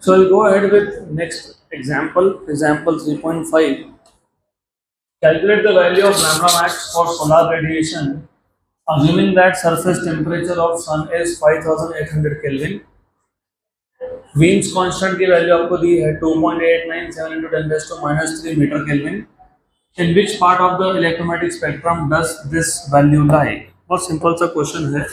So I'll go ahead with next example, example 3.5. Calculate the value of lambda max for solar radiation, assuming that surface temperature of sun is 5800 Kelvin. Weins constant की value आपको दी है 2.897 into 10 raised to minus 3 meter Kelvin. In which part of the electromagnetic spectrum does this value lie? बहुत simple सा question है.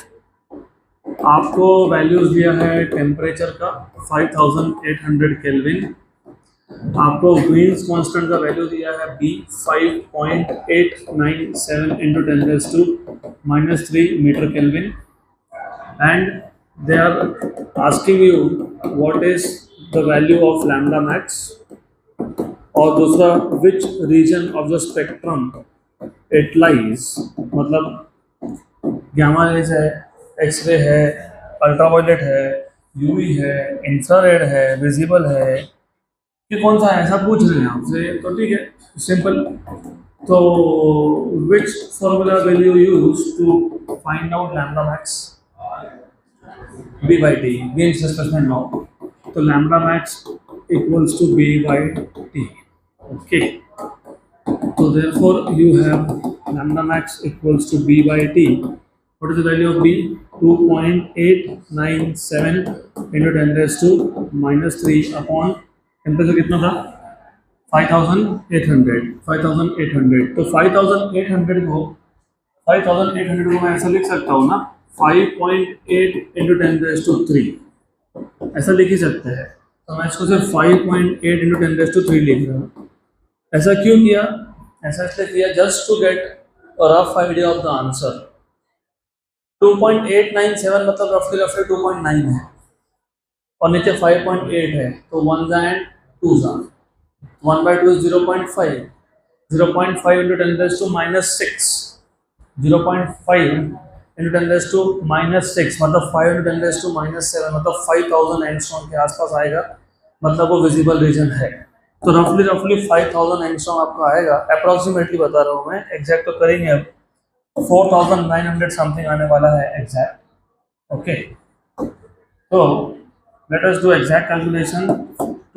आपको values दिया है temperature का 5800 केल्विन, आपको वीन्स कांस्टेंट का वैल्यू दिया है B 5.897 into 10 raised to minus 3 meter Kelvin, and they are asking you what is the value of lambda max, और दूसरा which region of the spectrum it lies, मतलब गामा रेज है, x ray है, ultraviolet है, UV है, infrared है, visible है, कि कौन सा है ऐसा पूछ रहे हैं आपसे. तो ठीक है, सिंपल. तो which formula will you use to find out lambda max? B by T, Wien's displacement law. तो lambda max equals to B by T. Okay, so therefore you have lambda max equals to b by t. What is the value of b? 2.897 into 10 raised to minus 3 upon temperature कितना था 5800. तो 5800 को मैं ऐसा लिख सकता हूँ ना, 5.8 into 10 raised to 3 ऐसा लिख ही सकते हैं. तो मैं इसको सिर्फ 5.8 into 10 raised to 3 लिख रहा हूँ. ऐसा क्यों किया? ऐसा इसलिए किया just to get a rough idea of the answer. 2.897 मतलब रफली 2.9 है और नीचे 5.8 है, तो 1 and 2 1 by 2 is 0.5. 0.5 into 10 raised to minus 6. 0.5 into 10 raised to minus 6 मतलब 5 into 10 raised to minus 7 मतलब 5000 एंगस्ट्रॉम के आसपास आएगा, मतलब वो विजिबल रीजन है. तो रफली 5000 एंगस्ट्रॉम आपको आएगा. अप्रॉक्सीमेटली बता रहा हूँ मैं, एग्जैक्ट तो करेंगे अब. 4900 समथिंग आने वाला है एग्जैक्ट. ओके, तो let us do exact calculation.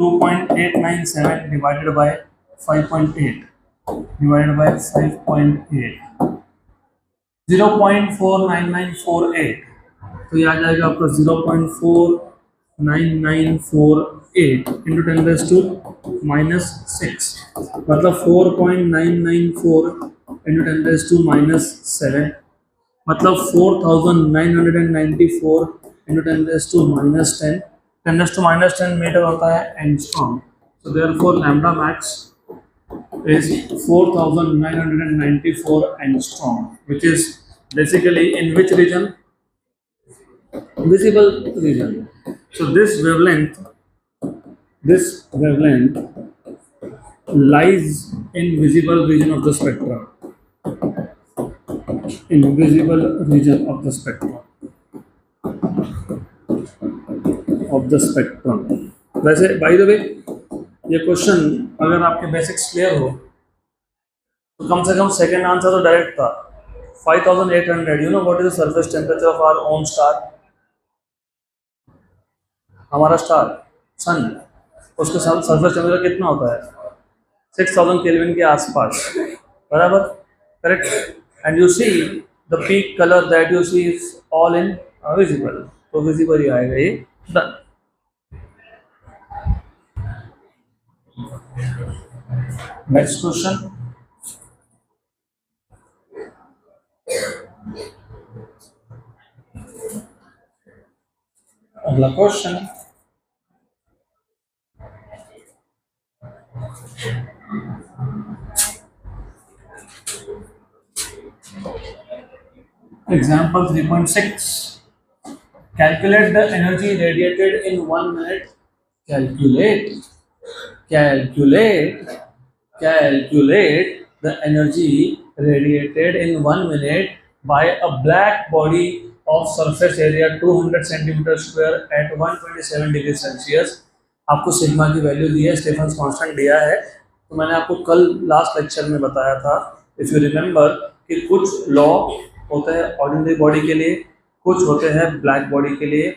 2.897 divided by 5.8 divided by 5.8 0.49948. तो ये आ जाएगा आपका 0.49948 into 10 raised to minus 6 मतलब 4.994 into 10 raised to minus 7 मतलब 4994 into 10 raised to minus 10. 10 raised to minus 10 metre होता है angstrom. So therefore lambda max is 4994 angstrom, which is basically in which region? Visible region. So this wavelength lies in visible region of the spectrum. In visible region of the spectrum. वैसे by the way ये question अगर आपके basics clear हो तो कम से कम second answer तो डायरेक्ट था. 5800, you know what is the surface temperature of our own star? हमारा स्टार सन, उसके साथ सरफेस टेम्परेचर कितना होता है? 6000 केल्विन के आसपास, बराबर? Correct. And you see the peak colour that you see is all in visible. तो विजिबल ही आएगा ये. Done. Next question. अगला question. Example 3.6. Calculate the energy radiated in 1 minute. Calculate the energy radiated in 1 minute by a black body of surface area 200 centimeter square at 127 degree Celsius. आपको sigma की value दी है, Stefan's constant दिया है. तो मैंने आपको कल लास्ट लेक्चर में बताया था, इफ यू रिमेंबर, कि कुछ लॉ होते हैं ऑर्डिनरी बॉडी के लिए, कुछ होते हैं ब्लैक बॉडी के लिए.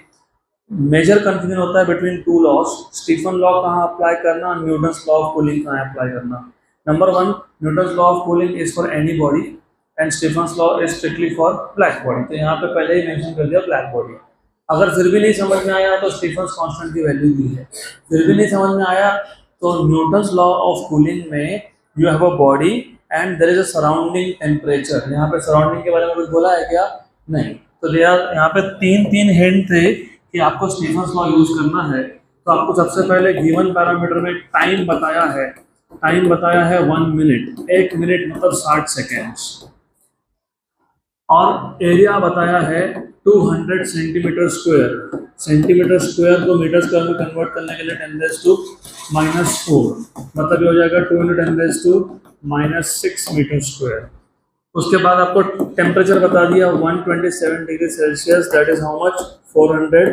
मेजर कंफ्यूजन होता है between two laws, Stefan law कहाँ अप्लाई करना, न्यूटन्स लॉ ऑफ कूलिंग कहाँ अप्लाई करना। Number one, Newton's law of cooling is for any body and Stefan's law is strictly for black body. तो यहाँ पे पहले ही मेंशन कर दिया ब्लैक बॉडी। अगर फिर भी नहीं समझ में आया तो स्टीफन्स कांस्टेंट की वैल्यू दी है। फिर भी नहीं समझ में आया तो न्यूटन्स लॉ ऑफ कूलिंग में you have a body and there is a surrounding temperature. यहाँ पे सराउंडिंग के बारे में कुछ बोला है क्या? नहीं। तो यहाँ पे तीन तीन हिंट थे कि आपको स्टीफन्स लॉ यूज करना है। तो आपको सबसे पहले गिवन पैरामीटर में टाइम बताया है, टाइम बताया है 1 मिनट, 1 मिनट मतलब 60 सेकेंड्स, और एरिया बताया है 200 सेंटीमीटर स्क्वायर। सेंटीमीटर स्क्वायर को मीटर स्क्वायर में कन्वर्ट करने के लिए 10⁻⁻⁴ मतलब ये हो जाएगा 2 × 10⁻⁻⁶ मीटर स्क्वायर। उसके बाद आपको टेम्परेचर बता दिया 127 degree Celsius, that is how much, 400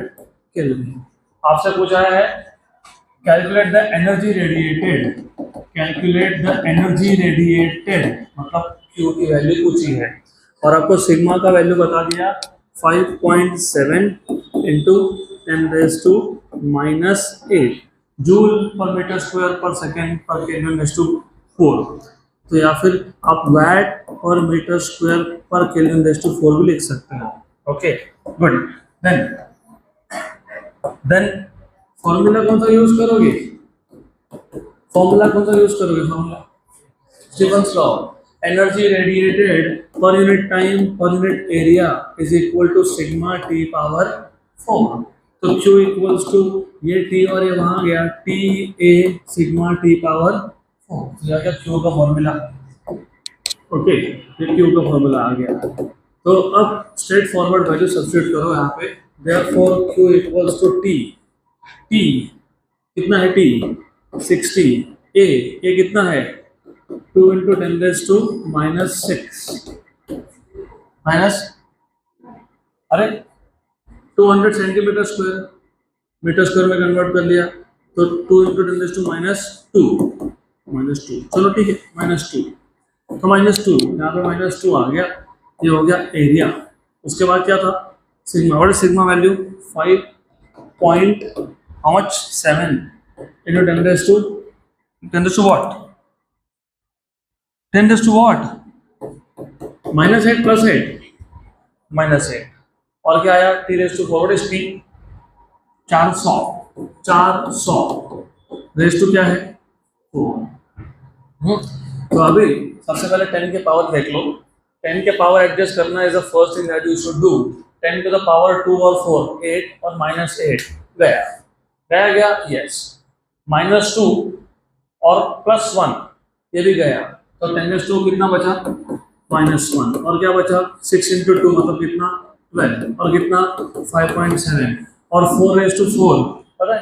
kelvin. आपसे पूछा है calculate the energy radiated, calculate the energy radiated मतलब Q की वैल्यू पूछी है, और आपको सिग्मा का वैल्यू बता दिया 5.7 इंटू 10⁻⁻⁸ जूल पर मीटर स्क्वायर पर सेकेंड पर केल्विन/4। तो या फिर आप वैट पर मीटर स्क्वायर पर केल्विन/4 भी लिख सकते हो। Okay good. देन फॉर्मूला कौन सा यूज करोगे? फॉर्मूला कौन सा यूज करोगे? Formula Stefan's law, energy radiated पर यूनिट टाइम पर unit area is equal to sigma T power 4। तो Q इक्वल्स टू ये T और ये वहां गया T A sigma T power 4। तो यह क्या Q का फॉर्मूला। ओके, ये Q का फॉर्मूला आ गया। तो अब स्ट्रेट फॉरवर्ड वैल्यू सब्स्टिट्यूट करो यहाँ पे। Therefore Q equals to T, T कितना है? T 60, A कितना है? 2 × 10⁻⁻⁶ माइनस, अरे 200 सेंटीमीटर स्क्वायर, मीटर स्क्वायर में कन्वर्ट कर लिया तो 2 × 10⁻², चलो ठीक है -2। तो -2 यहाँ पे -2 आ गया, ये हो गया एरिया। उसके बाद क्या था? Sigma. What is sigma value? 5.7 into 10⁻⁻⁷ what? 10⁻⁷? -8 + 8 -8 और क्या आया? T⁻⁴ what is T? 400 raise to क्या है? 4। तो अभी सबसे पहले 10 के पावर देख लो। 10 के पावर एडजस्ट करना is the first thing that you should do. 10 to the power 2 और 4, 8 और -8 गया यस। -2 और +1 ये भी गया, तो 10⁻² कितना बचा? -1 और क्या बचा? 6 × 2 मतलब कितना? 12 और कितना? 5.7 और 4⁻4 पता है?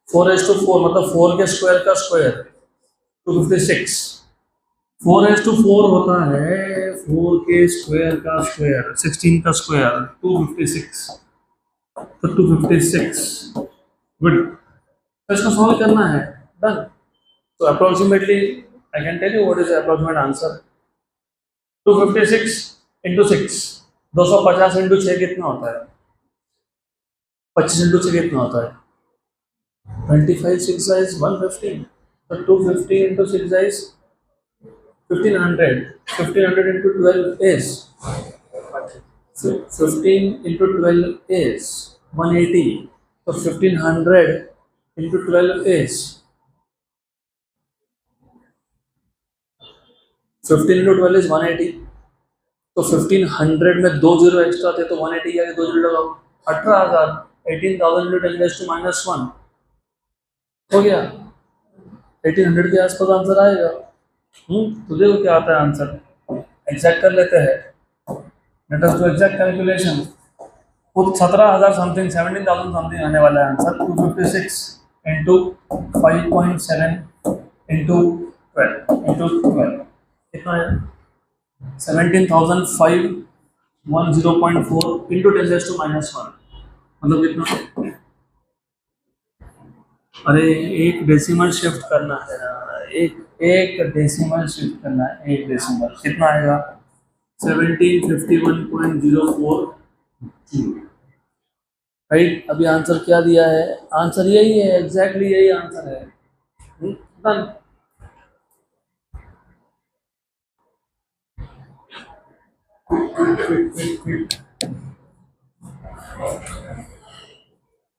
4⁻4 मतलब 4 के स्क्वायर का स्क्वायर 256। 4⁻4 होता है 4 के स्क्वायर का स्क्वायर, 16 का स्क्वायर 256, तो 256। गुड। तो इसको सॉल्व करना है। डन। तो approximately I can tell you what is the approximate answer. 256 × 6, 250 × 6 कितना होता है? 25 × 6 कितना होता है? 25 6 is 150, so 250 × 6 is 1500, 1500 × 12 is 15 × 12 is 180, so 1500 × 12 is 15 × 12 is 180। तो 1500 में 2 जीरो एक्स्ट्रा थे तो 180 आगे 2 जीरो लगाओ, 18,000, 18,000 × 10⁻⁻1 हो गया। 1800 के आसपास आंसर आएगा। तो देखो क्या आता है आंसर। एग्जैक्ट कर लेते हैं। Let us do exact calculation. खुद 17,000 समथिंग, 17,000 समथिंग आने वाला है आंसर। 256 × 5.7 × 12 कितना है? 17,510.4 × 10⁻⁻1 मतलब कितना? अरे एक डेसिमल शिफ्ट करना है ना, एक डेसिमल शिफ्ट करना है। एक डेसिमल कितना आएगा? 1751.04 राइट। अभी आंसर क्या दिया है? आंसर यही है, एग्जैक्टली यही आंसर है। डन।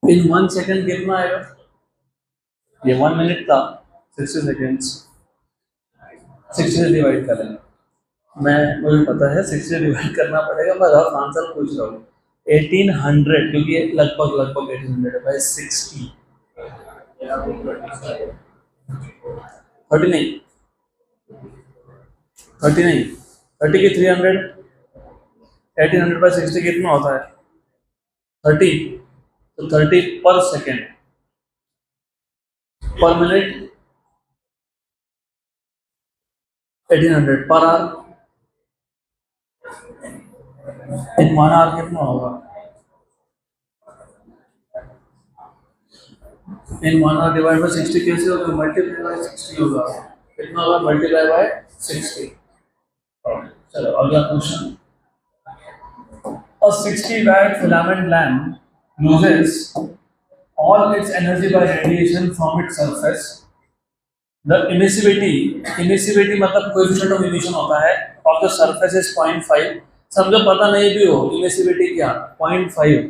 इन 1 सेकेंड कितना आएगा? ये 1 मिनट था, 60 सेकेंड्स, 60 से डिवाइड करें। मुझे पता है 60 से डिवाइड करना पड़ेगा, मैं रफ आंसर पूछ रहा हूँ। 1800, क्योंकि ये लगभग 1800 बाई 60, 30 नहीं, 30 नहीं, 30 की 300, 1800 बाई 60 कितना होता है? 30। तो 30 पर सेकेंड, पर minute 1800, per hour in 1 our कितना होगा? इन 1 आवर डिवाइड बाई 60 कैसे होगा? मल्टीप्लाई बाई 60 होगा। कितना होगा? Multiply by 60। चलो अगला question. A 60-watt filament lamp loses all its energy by radiation from its surface. The emissivity मतलब coefficient of emission होता है, of the surface is 0.5. समझो पता नहीं भी हो emissivity क्या, 0.5,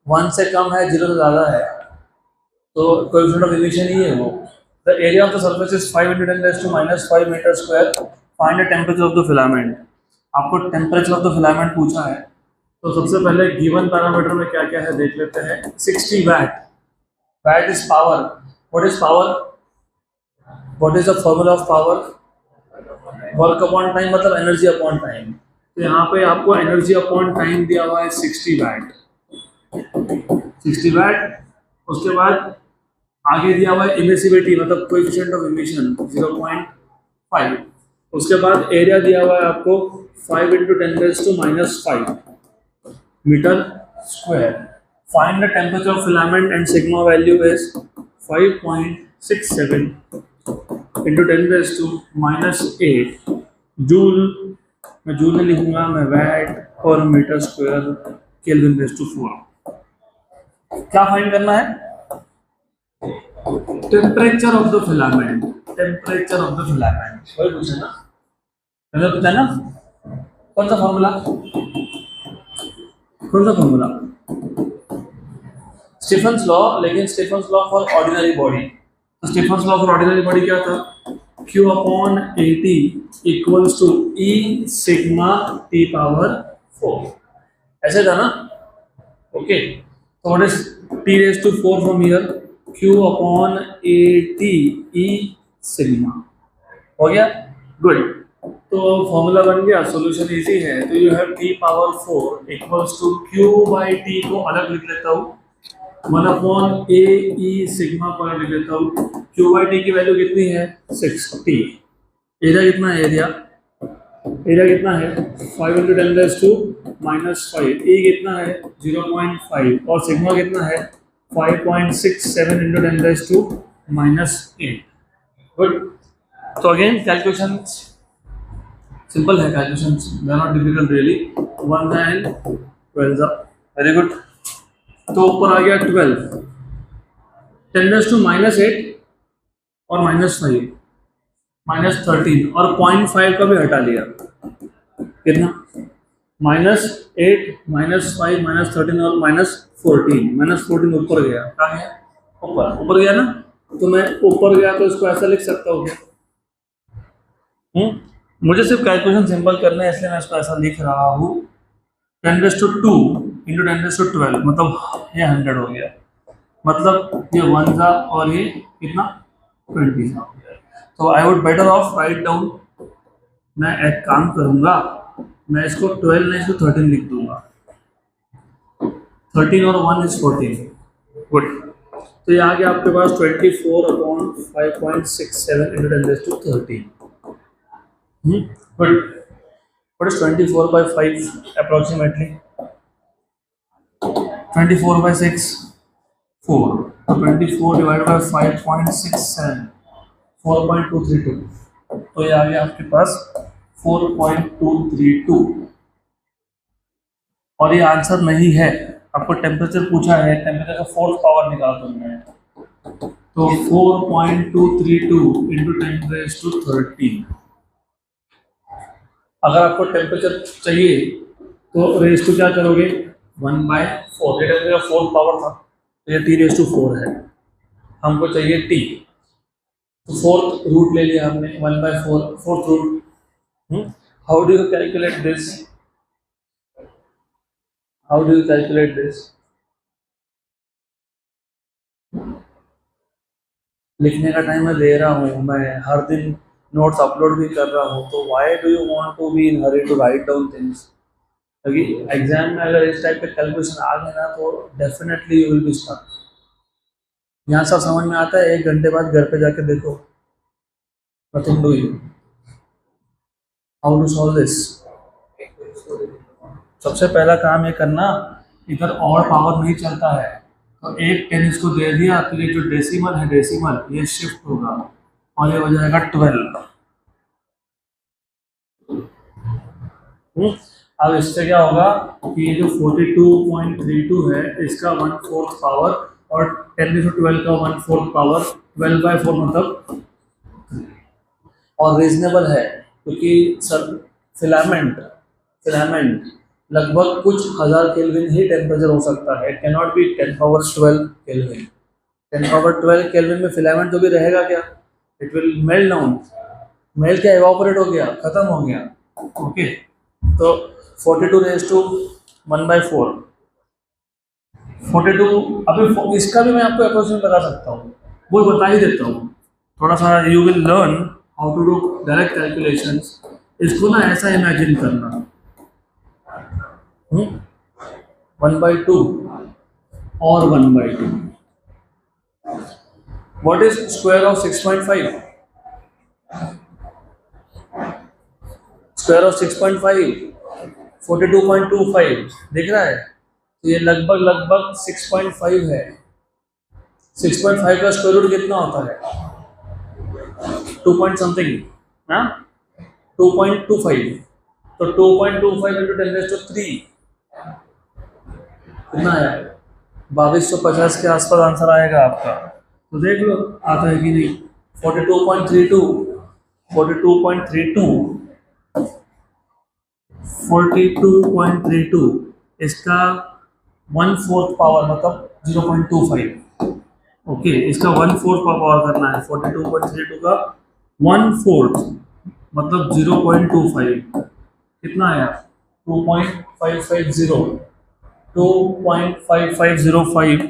1 से कम है, 0 से ज़्यादा है, तो coefficient of emission ही है वो। The area of the surface is 5 × 10⁻⁵ meter square. Find the temperature of the filament. आपको टेम्परेचर ऑफ द फिलामेंट पूछा है, तो सबसे पहले गिवन पैरामीटर में क्या क्या है देख लेते हैं। 60 watt, watt is power. What is power? What is the formula of power? Work upon time मतलब एनर्जी अपॉन टाइम। तो यहाँ पे आपको एनर्जी अपॉन टाइम दिया हुआ है 60 वैट, 60 वैट। उसके बाद आगे दिया हुआ है इमिसिविटी मतलब कोएफिशिएंट ऑफ इमिशन 0.5। उसके बाद एरिया दिया हुआ है आपको 5 × 10⁻⁵ meter square. Find the temperature of filament and sigma value is 5.67 × 10⁻⁸ joule. मैं जूल में लिखूंगा, मैं वैट और metre square kelvin raise to 4। क्या फाइंड करना है? Temperature of the filament, temperature of the filament वही पूछा ना, मैंने पूछा ना। कौन सा फॉर्मूला? कौन सा फॉर्मूला? Stefan's law. लेकिन Stefan's law for ordinary body, तो Stefan's law for ordinary body क्या था? Q/AT equals to E sigma T power 4, ऐसे था ना? ओके, तो what is T⁴ from here? Q/AT E sigma. हो गया? गुड। तो फॉर्मूला बन गया, सॉल्यूशन इजी है। तो you have T power 4 equals to Q/T को अलग लिख लेता हूँ, 1/AE सिग्मा को अलग लिख लेता हूँ। Q/T की वैल्यू कितनी है? 60। एरिया कितना है? एरिया कितना है? 5 × 10⁻⁻⁵। E कितना है? 0.5 और सिग्मा कितना है? 5.67 × 10⁻⁸। गुड। तो अगेन कैलकुलेशन सिंपल है, calculation they are not difficult really. 1 and 12, very good. तो ऊपर आ गया 12, 10⁻⁸ और -5, -13 और 0.5 का भी हटा लिया, कितना? -8, -5, -13 और -14। -14 ऊपर गया, कहाँ गया? ऊपर गया ना, तो मैं ऊपर गया तो इसको ऐसा लिख सकता हूँ क्या? मुझे सिर्फ कैलकुलेशन सिंपल करना है, इसलिए मैं इसको ऐसा लिख रहा हूँ। 10⁻² × 10⁻12 मतलब ये 100 हो गया, मतलब ये 1 था और ये कितना? 20 था। तो I would better of write down, मैं एक काम करूँगा, मैं इसको 12 नहीं, इसको 13 लिख दूंगा। 13 और 1 is 14। गुड। तो ये आ गया आपके पास 24/5.67 × 10⁻13। Good. What is 24/5 approximately? 24/6, 4. 24 divided by 5.67, 4.232। तो ये आ गया आपके पास 4.232। और ये आंसर नहीं है, आपको टेम्परेचर पूछा है, टेम्परेचर का फोर्थ पावर निकाल तुमने, तो 4.232 इंटू 10⁻13। अगर आपको टेम्परेचर चाहिए तो रेस टू क्या करोगे, 1/4, ये टेम्परेचर का फोर्थ पावर था, तो ये T⁴ है, हमको चाहिए T, तो फोर्थ रूट ले लिया हमने, 1/4 fourth root. How do you calculate this, how do you calculate this? लिखने का टाइम मैं दे रहा हूँ, मैं हर दिन नोट्स अपलोड भी कर रहा हूँ, तो why do you want to be in hurry to write down things? क्योंकि एग्जाम में अगर इस टाइप के कैलकुलेशन आ गए ना तो definitely you will be stuck. यहाँ सब समझ में आता है, 1 घंटे बाद घर पे जाके देखो, nothing doing. How to solve this? सबसे पहला काम ये करना, इधर और पावर नहीं चलता है, तो एक 10 इसको दे दिया, तो ये जो डेसिमल है, डेसिमल ये शिफ्ट होगा और ये हो जाएगा 12। अब इससे क्या होगा कि ये जो 42.32 है इसका 1/4 पावर और 10⁻12 का 1/4 पावर, 12/4 मतलब, और रीजनेबल है क्योंकि सर फिलामेंट फिलामेंट लगभग कुछ हजार केल्विन ही टेम्परेचर हो सकता है, it can not be 10⁻12 kelvin. 10⁻12 kelvin में फिलामेंट जो भी रहेगा क्या, it will melt down, melt क्या, इवापोरेट हो गया, खत्म हो गया। ओके, तो 42⁻1/4, 42। अभी इसका भी मैं आपको अप्रोक्सीमेट बता सकता हूँ, वो बता ही देता हूँ, थोड़ा सा you will learn how to do direct calculations. इसको ना ऐसा इमेजिन करना, 1/2 और 1/2, what is square of 6.5? Square of 6.5 42.25 दिख रहा है, तो ये लगभग लगभग 6.5 है। 6.5 का स्क्वायर रूट कितना होता है, 2 पॉइंट समथिंग, हाँ 2.25, तो 2.25 इंटू 10⁻3 कितना आया, 2250 के आसपास आंसर आएगा आपका, तो देख लो आता है कि नहीं। 42.32 42.32 42.32 इसका 1/4 पावर मतलब 0.25। ओके, इसका 1/4 पावर करना है, 42.32 का 1/4 मतलब 0.25, कितना आया 2.550, 2.5505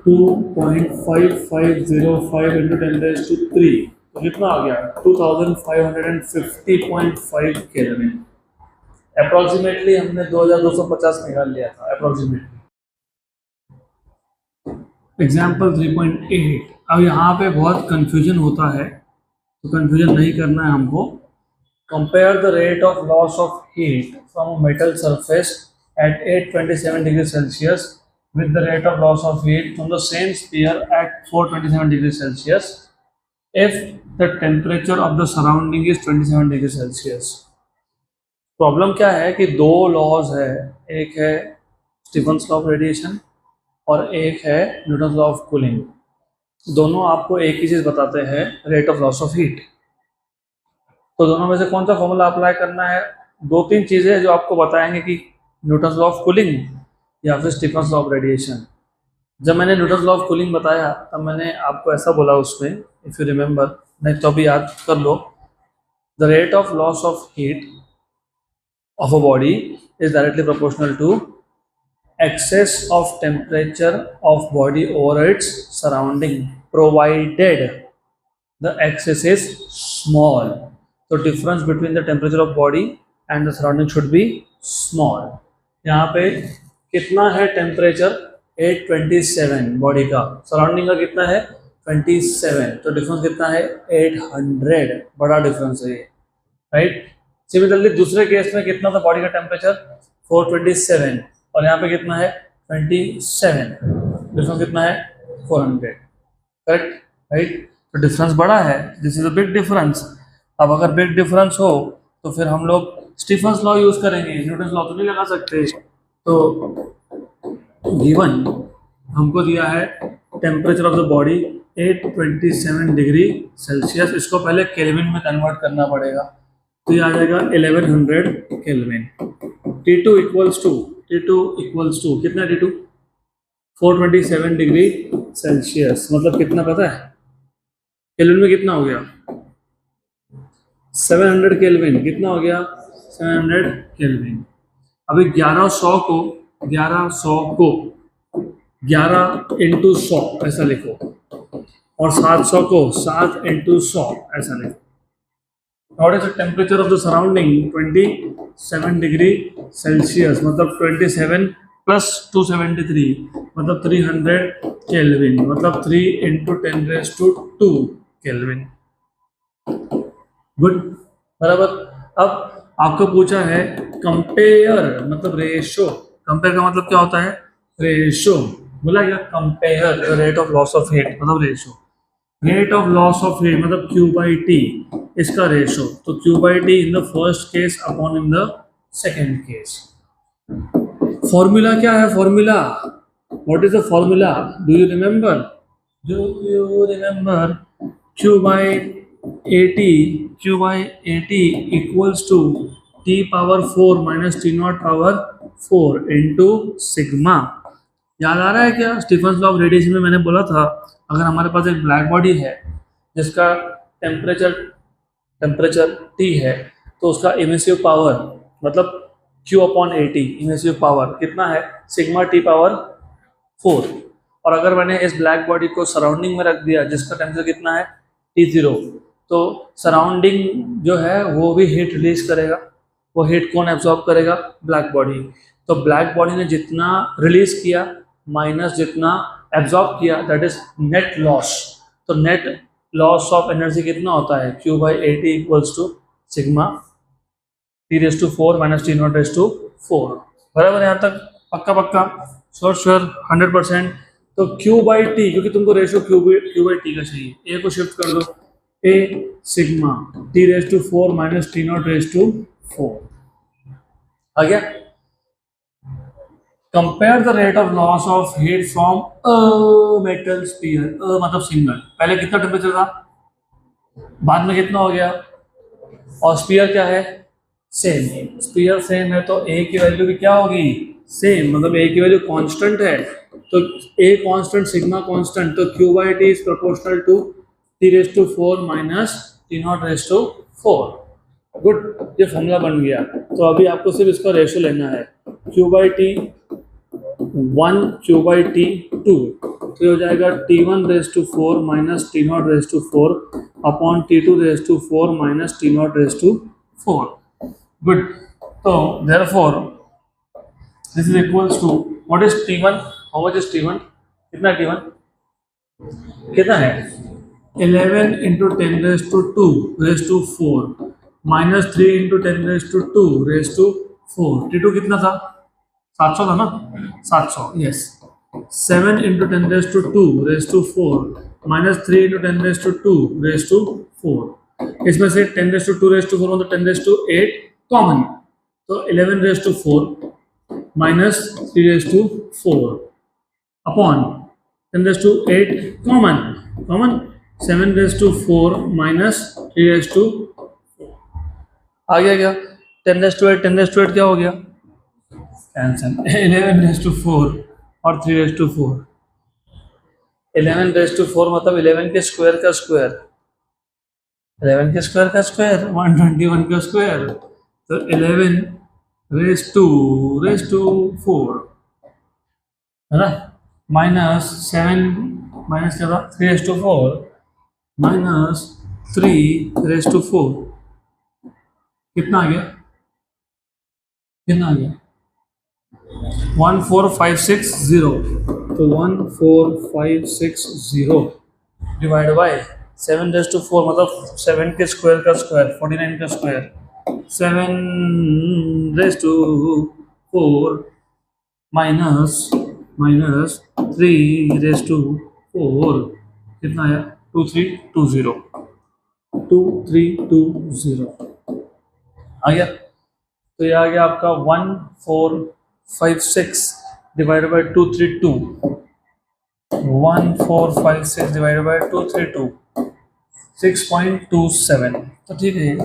2.5505 इंटू 10⁻3, तो कितना आ गया 2550.5 केल्विन। अप्रोक्सीमेटली हमने 2250 निकाल लिया था अप्रोक्सीमेटली। एग्जाम्पल 3.8। अब यहाँ पे बहुत कंफ्यूजन होता है, तो कंफ्यूजन नहीं करना है हमको। Compare the rate of loss of heat from a metal surface at 827 degrees Celsius with the rate of loss of heat from the same sphere at 427 degrees Celsius if the temperature of the surrounding is 27 degrees Celsius। Problem क्या है कि दो laws है, एक है Stephen's law of radiation और एक है न्यूटन्स लॉ ऑफ कूलिंग। दोनों आपको एक ही चीज़ बताते हैं, rate of loss of heat. तो दोनों में से कौन सा फॉर्मूला अप्लाई करना है, 2-3 चीज़ें जो आपको बताएंगे कि न्यूटन्स लॉ ऑफ कूलिंग या फिर स्टीफन्स लॉ ऑफ रेडिएशन। जब मैंने न्यूटन्स लॉ ऑफ कूलिंग बताया तब मैंने आपको ऐसा बोला उसमें, इफ़ यू रिमेंबर, नहीं तो अभी याद कर लो, the rate of loss of heat of a body is directly proportional to excess of temperature of body over its surrounding provided the excess is small। so difference between the temperature of body and the surrounding should be small। यहाँ पे कितना है temperature 827 body का, surrounding का कितना है 27, तो difference कितना है 800, बड़ा डिफरेंस है ये, राइट। सिमिलरली दूसरे केस में कितना था बॉडी का टेम्परेचर 427 और यहाँ पे कितना है 27, डिफरेंस कितना है 400, करेक्ट, राइट। तो डिफरेंस बड़ा है, this is a big difference. अब अगर बिग डिफरेंस हो तो फिर हम लोग स्टीफन्स लॉ यूज करेंगे, न्यूटन लॉ तो नहीं लगा सकते। तो गिवन हमको दिया है temperature of the body 827 degree Celsius, इसको पहले केल्विन में कन्वर्ट करना पड़ेगा, तो ये आ जाएगा 1100 केल्विन। T2 इक्वल्स टू कितना, T2 427 डिग्री सेल्सियस, मतलब कितना पता है केल्विन में कितना हो गया, 700 केल्विन, कितना हो गया 700 केल्विन। अभी 1100 को 11 इंटू 100 ऐसा लिखो, और 700 को 7 इंटू 100 ऐसा लिखो। What is the temperature of the surrounding? 27 degree Celsius, मतलब 27 प्लस 273 मतलब 300 केल्विन, मतलब 3 इंटू 10⁻²² केल्विन। गुड, बराबर। अब आपको पूछा है कंपेयर, मतलब रेशो, कंपेयर का मतलब क्या होता है, रेशो। बोला क्या, compare the rate of loss of heat, मतलब ratio. Rate of loss of heat मतलब Q/T, इसका रेशो, तो Q/T in the first case upon in the second case. Formula क्या है, formula, what is the formula, do you remember, Q/AT equals to T⁴ minus T⁴ into sigma. याद आ रहा है क्या, स्टीफन्स लॉ ऑफ रेडिएशन में मैंने बोला था, अगर हमारे पास एक ब्लैक बॉडी है जिसका टेम्परेचर T है, तो उसका इमिसिव पावर मतलब Q/AT, इमिसिव पावर कितना है, सिग्मा T⁴। और अगर मैंने इस ब्लैक बॉडी को सराउंडिंग में रख दिया जिसका टेम्परेचर कितना है T0, तो सराउंडिंग जो है वो भी हीट रिलीज करेगा, वो हीट कौन एब्जॉर्ब करेगा, ब्लैक बॉडी। तो ब्लैक बॉडी ने जितना रिलीज किया माइनस जितना एब्जॉर्ब किया, दैट इज नेट लॉस। तो नेट लॉस ऑफ एनर्जी कितना होता है, Q/AT equals to sigma T⁴ minus T⁴। बराबर, यहाँ तक पक्का श्योर 100%। तो Q/T, क्योंकि तुमको रेशो Q/T का चाहिए, ए को शिफ्ट कर दो, ए सिग्मा T⁴ माइनस T⁴ आ गया। Compare the rate of loss of heat from a metal sphere, मतलब सिंगल, पहले कितना टेम्परेचर था, बाद में कितना हो गया, और स्फीयर क्या है, सेम, स्फीयर सेम है तो ए की वैल्यू भी क्या होगी, सेम, मतलब ए की वैल्यू कांस्टेंट है, तो ए कांस्टेंट सिग्मा कांस्टेंट, तो Q/T is proportional to T⁴ minus T⁴। Good, ये फॉर्मूला बन गया। तो अभी आपको सिर्फ इसका रेशो लेना है, Q/T 1 Q/T 2, तो ये हो जाएगा T⁴ minus T⁴ upon T⁴ minus T⁴। Good, तो therefore this is equals to what is T1, how much is T1, कितना T1 कितना है, 11 इंटू 10⁻² माइनस 3 इंटू 10⁻²⁴। T2 कितना था, 700 था ना, 700, यस। 7 into 10⁻² minus 3 into 10⁻²⁴। इसमें से 10⁻² मतलब 10⁻8 कॉमन, तो 11⁻4 माइनस 3⁻4 अपॉन 10⁻8 कॉमन 7⁻4 माइनस 3⁻4 आ गया क्या, 10⁻8 क्या हो गया, कैंसिल, 11⁻4 और 3⁻4, 11⁻4 मतलब 11 के स्क्वायर का स्क्वायर, 11 के स्क्वायर का स्क्वायर 121 का स्क्वायर, तो 11⁻4 है ना, माइनस 7 माइनस क्या था 3⁻4 माइनस 3⁻4 कितना आ गया, 14560, तो 14560 डिवाइड बाय 7⁻4 मतलब 7 के स्क्वायर का स्क्वायर 49 का स्क्वायर, 7⁻4 माइनस 3⁻4 कितना आया, 2320 आ गया। तो ये आ गया आपका 1456 डिवाइडेड बाई 232, 1456 डिवाइडेड बाई 232, 6.27। तो ठीक है,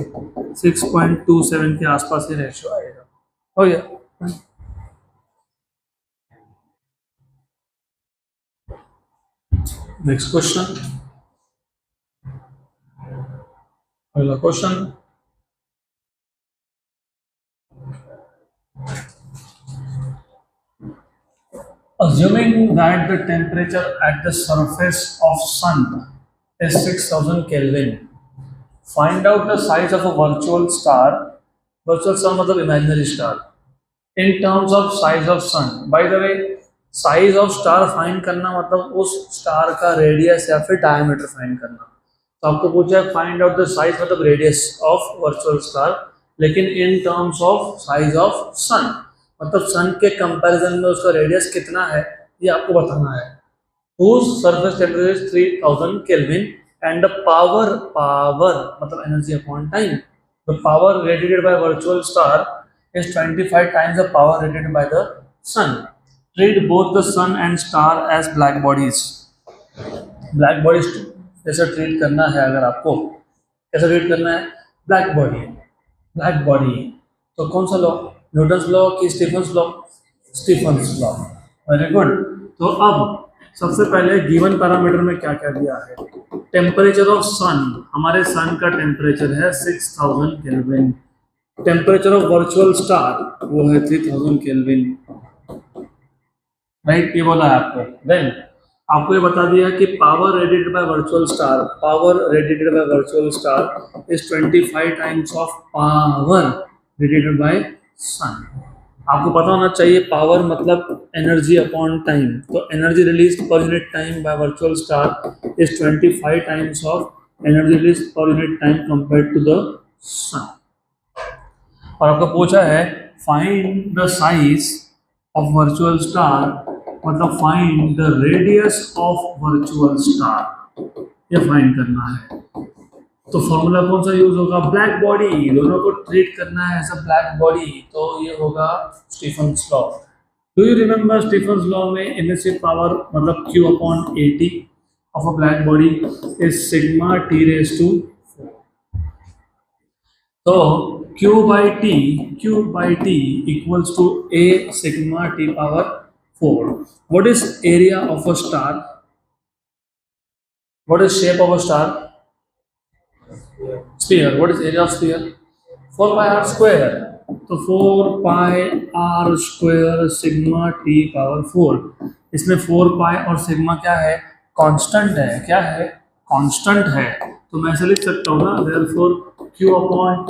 6.27 के आसपास ही रेशियो आएगा। हो गया। नेक्स्ट क्वेश्चन, अगला question, assuming that the temperature at the surface of sun is 6000 Kelvin, find out the size of a virtual star, virtual star मतलब imaginary star, in terms of size of sun. By the way, size of star find करना मतलब उस star का radius या फिर diameter find करना। तो आपको पूछा है फाइंड आउट द साइज मतलब रेडियस ऑफ वर्चुअल स्टार, लेकिन in terms of size of sun, मतलब सन के कंपैरिजन में उसका रेडियस कितना है ये आपको बताना है। whose surface temperature is 3000 Kelvin and the power मतलब energy upon time, the power radiated by virtual star is 25 times the power radiated by the sun. Treat both the sun and star as black bodies. Black bodies जैसे treat करना है, अगर आपको कैसे treat करना है, black body, black body तो कौन सा लॉ, न्यूटन्स लॉ कि Stefan's law, Stefan's law. Very good. तो अब सबसे पहले गिवन पैरामीटर में क्या क्या दिया है, टेम्परेचर ऑफ सन, हमारे सन का टेम्परेचर है 6000 kelvin, temperature of virtual star वो है 3000 केल्विन, राइट, ये बोला है आपको। देन आपको ये बता दिया कि power radiated by virtual star, power radiated by virtual star is 25 times of power radiated by sun. आपको पता होना चाहिए पावर मतलब एनर्जी अपॉन टाइम, तो energy release per unit time by virtual star is 25 times of energy release per unit time compared to the sun. और आपको पूछा है find the size of virtual star, मतलब find the radius of virtual star, ये find करना है। तो formula कौन सा यूज होगा, ब्लैक बॉडी, दोनों को ट्रीट करना है एज अ ब्लैक बॉडी, तो ये होगा Stefan's law. Do you remember Stefan's law में इनिशियल पावर मतलब Q upon 80 of a black body is sigma T raise to 4। तो Q by T equals to A sigma T power 4. What is area of a star? What is shape of a star? Sphere. What is area of sphere? 4 pi r square. तो 4 pi r square sigma T power 4, इसमें 4 pi और sigma क्या है, constant है, क्या है, constant है। तो मैं ऐसे लिख सकता हूँ ना, therefore Q upon T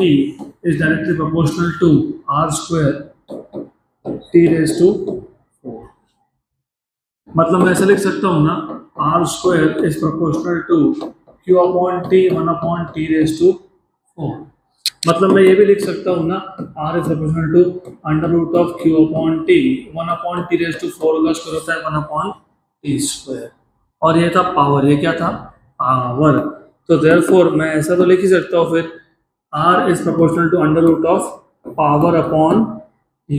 is directly proportional to r square T raised to 4। मतलब मैं ऐसे लिख सकता हूँ ना, r square is proportional to Q upon T 1 upon T raised to 4। मतलब मैं ये भी लिख सकता हूँ ना, r is proportional to under root of Q upon T 1 upon T raised to 4 का स्क्वायर होता है 1 upon T स्क्वायर। और ये था पावर, ये क्या था, पावर। तो देयरफॉर मैं ऐसा तो लिख ही सकता हूँ फिर r is proportional to under root of power upon T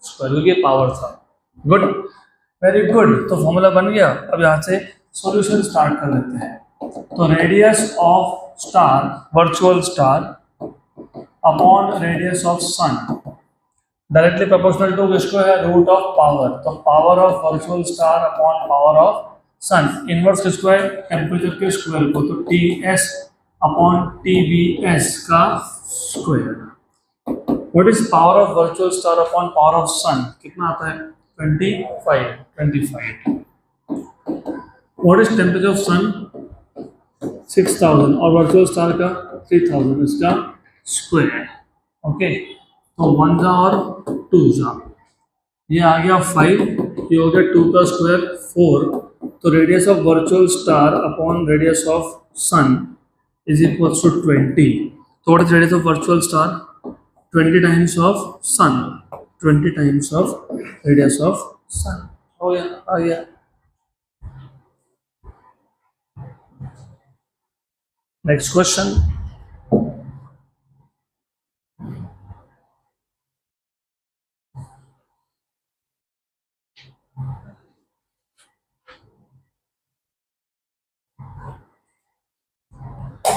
square, क्योंकि पावर था। Good, very good. तो फॉर्मूला बन गया। अब यहाँ से सॉल्यूशन स्टार्ट कर लेते हैं। तो radius of star, virtual star upon radius of sun directly proportional to किसको है, रूट ऑफ पावर। तो power of virtual star upon power of sun, inverse किसको है, टेम्परेचर के स्क्वायर को, तो TS अपॉन TBS का square. What is power of virtual star upon power of sun, कितना आता है, 25। What is temperature of sun, 6000 और वर्चुअल स्टार का 3000, इसका स्क्वायर। ओके, तो 1 जा और 2 जा, ये आ गया 5, ये हो गया 2 का स्क्वायर 4। तो radius of virtual star upon radius of sun is equals to 20। तो what is radius of virtual star, 20 times of sun, 20 times of radius of sun. हो गया, आ गया। नेक्स्ट क्वेश्चन,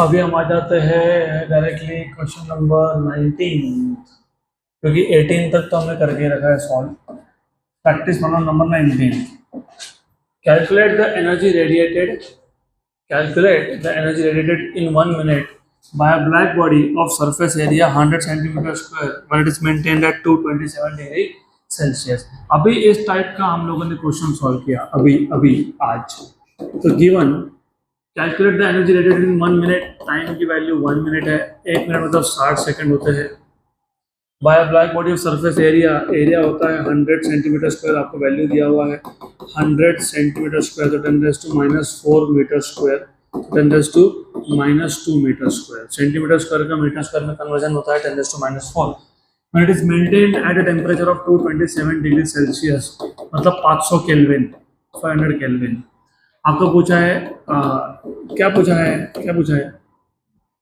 अभी हम आ जाते हैं डायरेक्टली क्वेश्चन नंबर 19, क्योंकि 18 तक तो हमने करके रखा है solve. Practice problem number 19। Calculate the energy radiated Calculate the energy radiated in 1 minute by a black body of surface area 100 centimeter square when it is maintained at 227 degree Celsius। अभी इस type का हम लोगों ने question solve किया अभी अभी आज। तो given calculate the energy radiated in 1 minute, time की वैल्यू 1 मिनट है, 1 मिनट मतलब 60 सेकंड होते हैं। By black body of surface area, area होता है 100 सेंटीमीटर स्क्वायर, आपको वैल्यू दिया हुआ है 100 सेंटीमीटर स्क्वायर, तो 10⁻⁻⁴ metre square, 10⁻⁻² metre square. Centimetre square का मीटर स्क्वायर में कन्वर्जन होता है 10⁻⁴। when it is maintained at a temperature of 227 degree Celsius, मतलब 500 केल्विन, 500 केल्विन। आपको पूछा है क्या पूछा है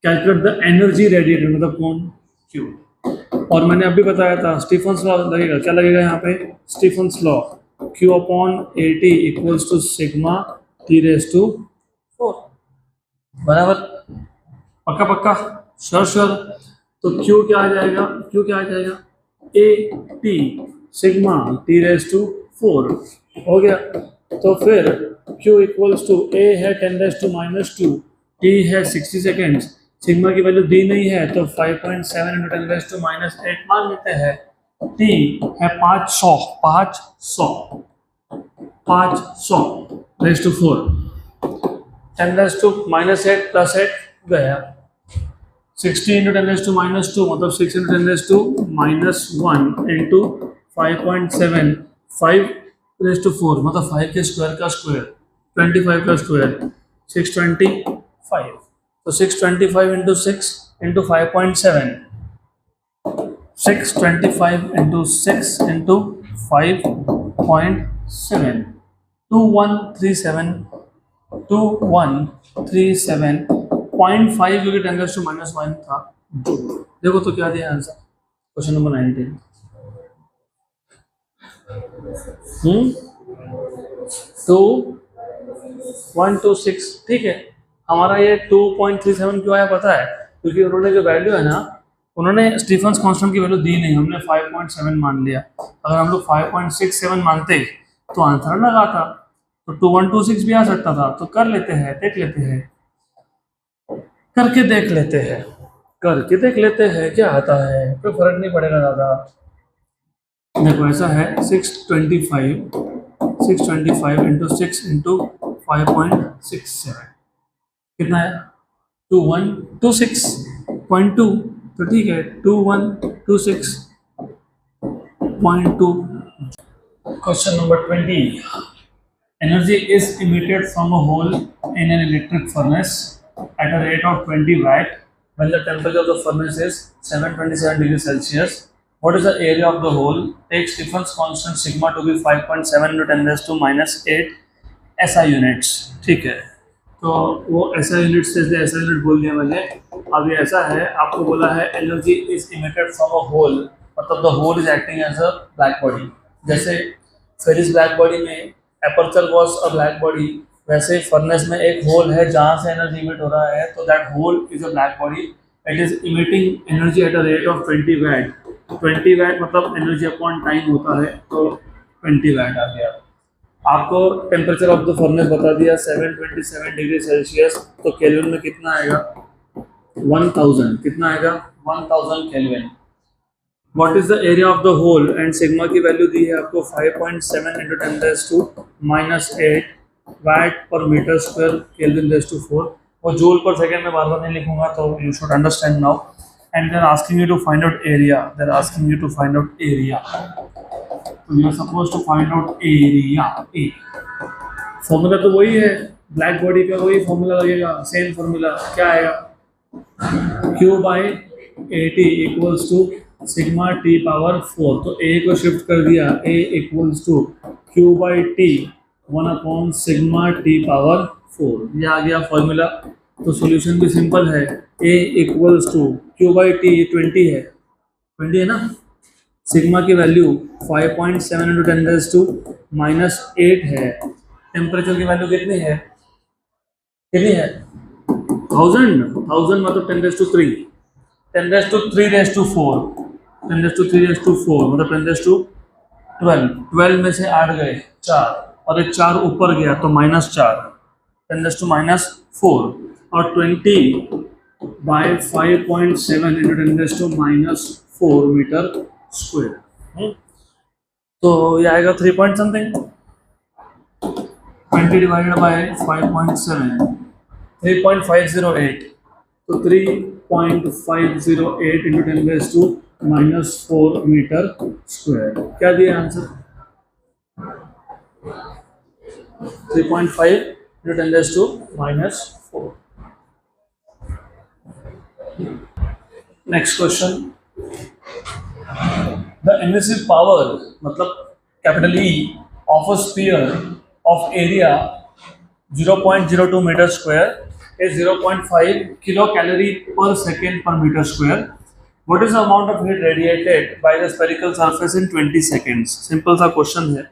कैलकुलेट द एनर्जी रेडिएटेड, मतलब कौन, क्यू। और मैंने अभी बताया था स्टीफन्स लॉ लगेगा, क्या लगेगा यहाँ पे, Stefan's law, Q upon AT equals to sigma T⁴, बराबर, पक्का पक्का, श्योर। तो Q क्या आ जाएगा, AT सिग्मा T⁴ हो गया। तो फिर Q इक्वल्स टू A है 10⁻⁻², T है 60 सेकेंड्स, सिग्मा की वैल्यू दी नहीं है तो 5.7 × 10⁻⁸ मान लेते हैं। T है 500 raised to 4, 10⁻⁸ प्लस 8 गया, 60 × 10⁻² मतलब 6 × 10⁻⁻1 इंटू 5.7, 5⁴ मतलब 5 के स्क्वायर का स्क्वायर, 25 का स्क्वायर, 625। तो 625 इंटू 6 इंटू 5.7, 625 इंटू 6 इंटू 5.7, 2137.5 क्योंकि 10⁻⁻1 था। देखो तो क्या दिया आंसर, क्वेश्चन नंबर 19। 2126, ठीक है। हमारा ये 2.37 क्यों आया पता है, क्योंकि उन्होंने जो वैल्यू है ना, उन्होंने स्टीफन्स कांस्टेंट की वैल्यू दी नहीं, हमने 5.7 मान लिया। अगर हम लोग 5.67 मानते तो आंसर लगा था, तो 2126 भी आ सकता था। तो कर लेते हैं, करके देख लेते हैं क्या आता है, कोई फर्क नहीं पड़ेगा ज़्यादा। देखो ऐसा है 625 इंटू 6 इंटू 5.67 कितना है, 2126.2, तो ठीक है 2126.2। Question number 20, energy is emitted from a hole in an electric furnace at a rate of 20 watt when the temperature of the furnace is 727 degree Celsius. What is the area of the hole? Take Stephen's constant sigma to be 5.7 × 10⁻⁸ SI units, ठीक है। तो वो SI unit से SI unit बोल दिया मैंने। अब ये ऐसा है, आपको बोला है energy is emitted from a hole, मतलब the hole is acting as a black body. जैसे फेरिस ब्लैक बॉडी में aperture was a black body, वैसे फर्नेस में एक होल है जहाँ से एनर्जी इमिट हो रहा है, तो that hole is a black body. It is emitting energy at a rate of 20 watt. 20 watt मतलब एनर्जी अपॉन टाइम होता है, तो 20 वैट आ गया। आपको टेम्परेचर ऑफ द फर्नेस बता दिया 727 डिग्री सेल्सियस, तो केल्विन में कितना आएगा, 1000, कितना आएगा 1000 kelvin. What is the area of the hole, and sigma की वैल्यू दी है आपको 5.7 × 10⁻⁸ वाट पर मीटर स्क्वायर Kelvin⁴। वो जूल पर सेकेंड में बार बार नहीं लिखूंगा, तो you should understand now. And they are asking you to find out area, तो you are suppose to find out area. A formula तो वही है, ब्लैक बॉडी का वही फॉर्मूला लगेगा, सेम फॉर्मूला। क्या आएगा, Q/AT equals to sigma T⁴। तो A को शिफ्ट कर दिया, A equals to Q/T 1 sigma T⁴, ये आ गया फॉर्मूला। तो सॉल्यूशन भी सिंपल है, A इक्वल्स टू Q/T 20 है ना, सिग्मा की वैल्यू 5.7 × 10⁻⁻8 है। टेम्परेचर की वैल्यू कितनी है, 1000 मतलब 10⁻³ 10⁻³ 10⁻³ मतलब 10⁻12 12 में से 8 गए 4 और एक 4 ऊपर गया तो -4 10⁻⁻4 और 20/5.7 into 10⁻⁻4 मीटर स्क्वायर। तो ये आएगा 3 पॉइंट समथिंग 20 divided by 5.7 3.508 तो 3.508 into 10⁻⁻4 मीटर स्क्वायर। क्या दिया answer 3.5 into 10⁻⁻4। Next question the emissive power मतलब capital E of a sphere of area 0.02 meter square is 0.5 kilocalorie per second per meter square. What is the amount of heat radiated by the spherical surface in 20 seconds? Simple सा question है,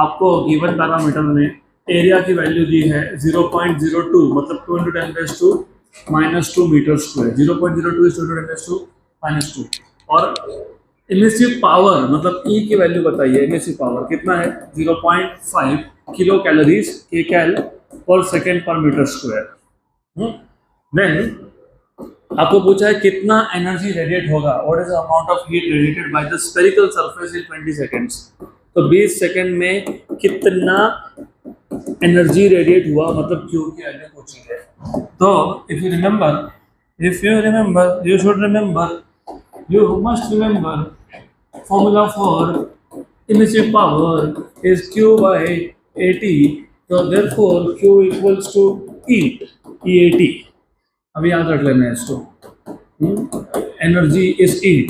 आपको given parameter में area की value दी है 0.02 मतलब 2 into 10⁻⁻2 metre square 0.02 is 2 into 10⁻⁻2 और emissive power मतलब E की वैल्यू बताइए। इमिसिव पावर कितना है 0.5 किलो कैलोरीज के कैल पर सेकेंड पर मीटर स्क्वायर। देन आपको पूछा है कितना एनर्जी रेडिएट होगा what is the amount of heat radiated by the spherical surface in 20 seconds. तो 20 सेकंड में कितना एनर्जी रेडिएट हुआ मतलब क्यू की वैल्यू पूछी है। तो if you remember you should remember you must remember formula for emissive power is Q by AT. So therefore Q equals to EAT. अभी याद रख लेना है इसको। Energy is heat.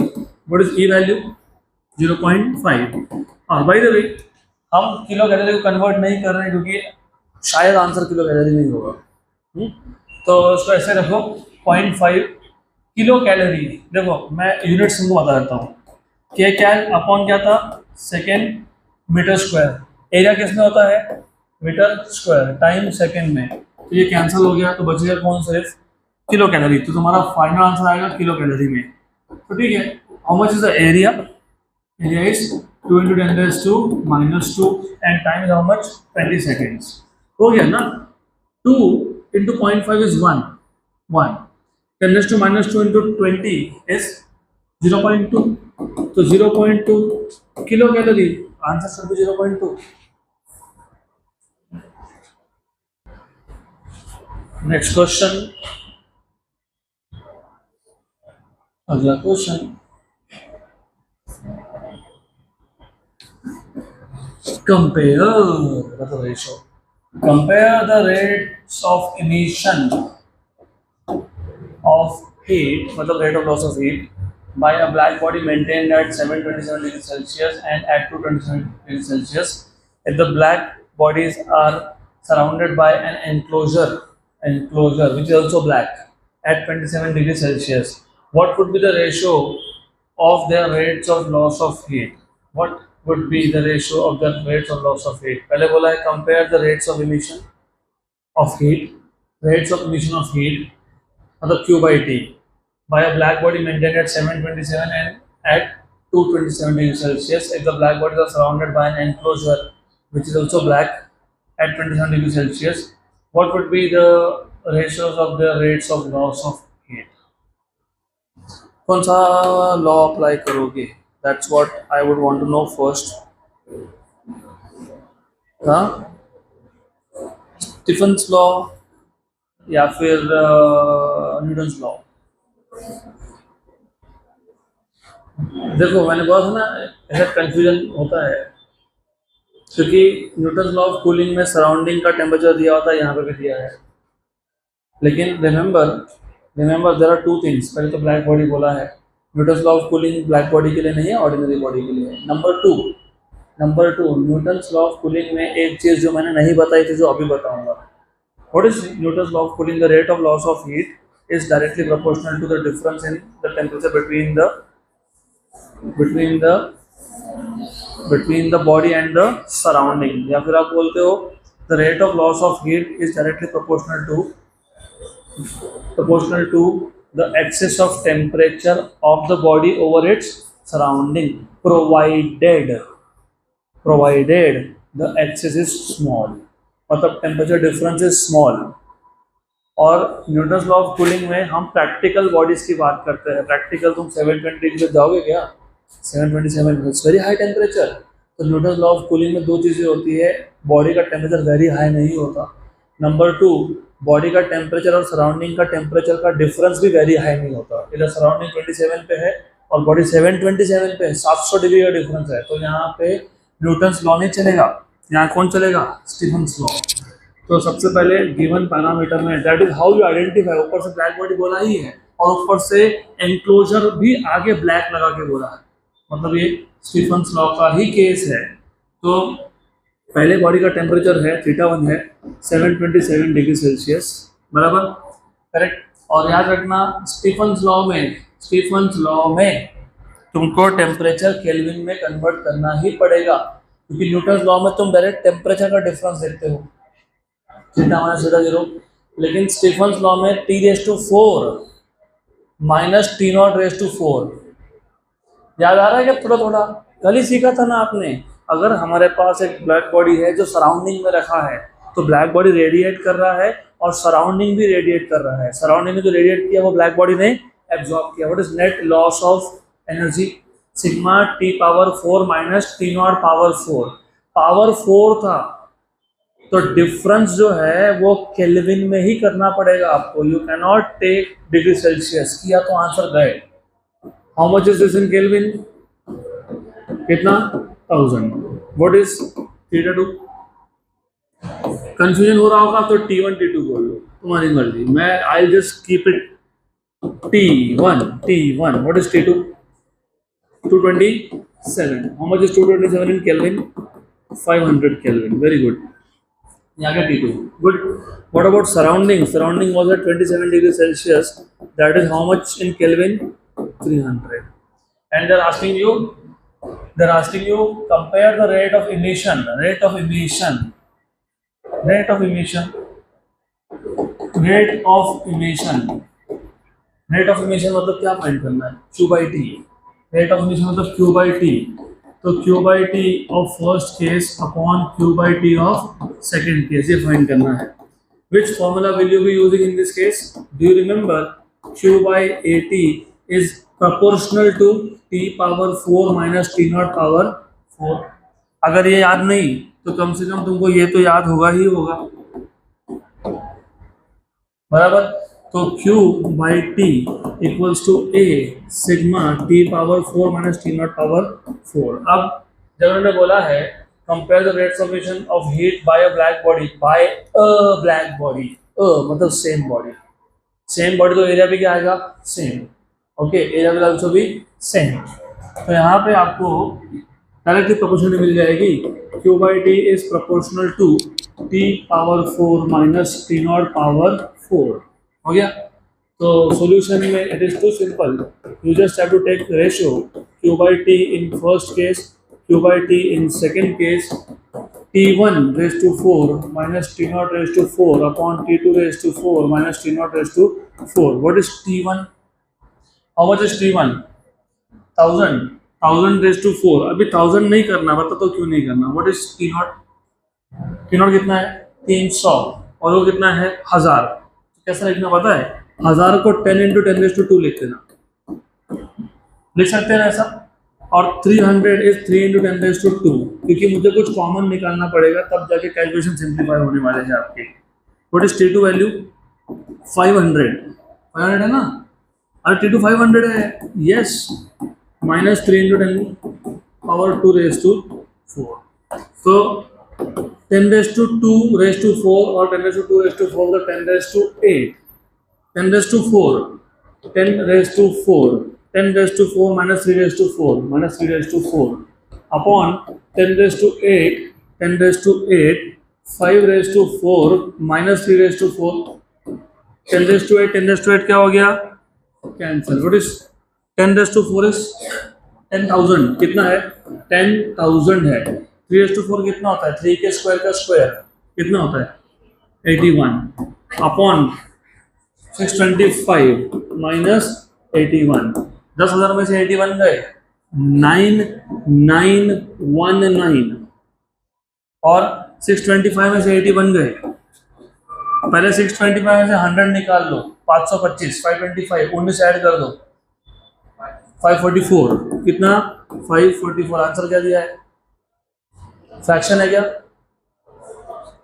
What is E value? 0.5. और by the way हम kilo calorie को convert नहीं कर रहे हैं क्योंकि शायद आंसर किलो कैलोरी नहीं होगा। तो इसको ऐसे रखो 0.5 किलो कैलोरी। देखो मैं यूनिट्स तुमको बता देता हूँ के कैल अपॉन क्या था सेकेंड मीटर स्क्वायर एरिया किसमें होता है मीटर स्क्वायर टाइम सेकेंड में तो ये कैंसिल हो गया तो बचेगा कौन सिर्फ किलो कैलोरी। तो तुम्हारा फाइनल आंसर आएगा किलो कैलोरी में। तो ठीक है how much is the area is 2 into 10⁻⁻2 and time is how much 20 seconds. हो गया ना 2 into 0.5 is 1 10⁻⁻2 into 20 is 0.2 तो 0.2 kilo calorie answer should be 0.2। Next question अगला question compare the rates of emission of heat मतलब rate of loss of heat by a black body maintained at 727 degrees Celsius and at 227 degrees Celsius. If the black bodies are surrounded by an enclosure which is also black at 27 degrees Celsius, what would be the ratio of their rates of loss of heat? What would be the ratio of the rates of loss of heat? पहले बोला है compare the rates of emission of heat मतलब Q by T by a black body maintained at 727 and at 227 degrees Celsius. If the black bodies are surrounded by an enclosure which is also black at 27 degrees Celsius, what would be the ratios of the rates of loss of heat? कौन सा law apply करोगे? That's what I would want to know first. Stefan's law या फिर Newton's law? देखो मैंने बोला था ना ऐसा कंफ्यूजन होता है क्योंकि न्यूटन्स लॉ ऑफ कूलिंग में सराउंडिंग का टेम्परेचर दिया होता है, यहाँ पे भी दिया है। लेकिन remember there are two things. पहले तो ब्लैक बॉडी बोला है, Newton's law of cooling black body के लिए नहीं है, ऑर्डिनरी बॉडी के लिए है। Number two Newton's law of cooling में एक चीज़ जो मैंने नहीं बताई थी जो अभी बताऊंगा। What is Newton's law of cooling? The rate of loss of heat is directly proportional to the difference in the temperature between the body and the surrounding। या फिर आप बोलते हो the rate of loss of heat is directly proportional to proportional to the excess of temperature of the body over its surrounding, provided the excess is small, मतलब temperature difference is small. और Newton's law of cooling में हम practical bodies की बात करते हैं। Practical तुम 720 degree पे जाओगे क्या? 727 इट्स वेरी हाई टेम्परेचर। तो न्यूटन्स लॉ ऑफ कूलिंग में दो चीज़ें होती है, बॉडी का टेम्परेचर वेरी हाई नहीं होता, नंबर टू बॉडी का टेम्परेचर और सराउंडिंग का टेम्परेचर का डिफरेंस भी वेरी हाई नहीं होता। इधर सराउंडिंग 27 पे है और बॉडी 727 पे है, 700 डिग्री का डिफरेंस है। तो यहाँ पे न्यूटन्स लॉ नहीं चलेगा, यहाँ कौन चलेगा? Stefan's law. तो सबसे पहले गिवन पैरामीटर में that is how you identify, ऊपर से ब्लैक बॉडी बोला ही है और ऊपर से एंक्लोजर भी आगे ब्लैक लगा के बोला है, मतलब ये स्टीफन्स लॉ का ही केस है। तो पहले बॉडी का टेम्परेचर है θ1 है 727 डिग्री सेल्सियस, बराबर, करेक्ट। और याद रखना स्टीफन्स लॉ में तुमको टेम्परेचर केल्विन में कन्वर्ट करना ही पड़ेगा, क्योंकि न्यूटन्स लॉ में तुम डायरेक्ट टेम्परेचर का डिफरेंस देखते हो, θ-0, लेकिन स्टीफन्स लॉ में T⁴ माइनस T⁴ याद आ रहा है क्या? थोड़ा थोड़ा कल ही सीखा था ना आपने। अगर हमारे पास एक ब्लैक बॉडी है जो सराउंडिंग में रखा है, तो ब्लैक बॉडी रेडिएट कर रहा है और सराउंडिंग भी रेडिएट कर रहा है। सराउंडिंग ने जो रेडिएट किया वो ब्लैक बॉडी ने एब्जॉर्ब किया। What is net loss of energy? Sigma T⁴ minus T⁴ power 4 था, तो डिफरेंस जो है वो केल्विन में ही करना पड़ेगा आपको। You can not take degree Celsius, किया तो आंसर गए। How much is this in kelvin? कितना? 1000। What is θ2? कंफ्यूजन हो रहा होगा तो T1 T2 बोल लो, तुम्हारी मर्जी। मैं I just keep it T1। What is T2? 227। How much is 227 in kelvin? 500 kelvin. Very good. यहाँ का T2 good. What about surrounding? Surrounding was at 27 degrees Celsius. That is how much in Kelvin? 300. And they're asking you compare the rate of emission मतलब क्या find करना है? Q/T। Rate of emission मतलब Q/T। तो Q/T of first case upon Q/T of second case, ये find करना है। Which formula will you be using in this case? Do you remember Q/AT is proportional to T⁴ minus T⁴। अगर ये याद नहीं तो कम से कम तुमको ये तो याद होगा ही होगा, बराबर। तो Q/T equals to A sigma T⁴ minus T⁴। अब जब उन्होंने बोला है compare the rates of emission of heat by a black body, मतलब सेम बॉडी तो एरिया भी क्या आएगा? Same. Okay, area will also be same. तो यहाँ पे आपको डायरेक्टली प्रोपोर्शनल मिल जाएगी। Q/T is proportional to T⁴ minus T⁴ हो गया। तो सॉल्यूशन में it is too simple, you just have to take ratio Q/T in first case, Q/T in second case, T⁴ minus T⁴ upon T⁴ minus T⁴. What is T1? How much is T1? 1000 अभी 1000 नहीं करना, बता तो क्यों नहीं करना। What is T0? T0 कितना है? 300 और वो कितना है? 1000। कैसा लिखना पता है? 1000 को 10 × 10⁻² लिख देना, लिख सकते हैं ऐसा। और 300 इज 3 × 10⁻², क्योंकि मुझे कुछ कॉमन निकालना पड़ेगा, तब जाके कैलकुलेशन सिंप्लीफाई होने वाले हैं आपके। What is T2 value? 500 है ना? अरे T2 500 है, यस, माइनस 3 × 10⁴ तो 10⁻²⁴ और 10⁻²⁴ तो 10⁻8, 10⁻4 माइनस 3⁻4 अपॉन 10⁻8 5⁴ माइनस 3⁻4 10⁻8 क्या हो गया? कैंसिल। What is 10⁻4 is 10,000। कितना है? 10,000 है। 3⁻4 कितना होता है? 3 के स्क्वायर का स्क्वायर कितना होता है? 81 अपॉन 625 माइनस 81, 10,000 में से 81 गए, 9919, और 625 में से 81 गए। पहले 625 में से 100 निकाल लो, 525, 525, 19 ऐड कर दो, 544, कितना 544। आंसर क्या दिया है? फ्रैक्शन है क्या?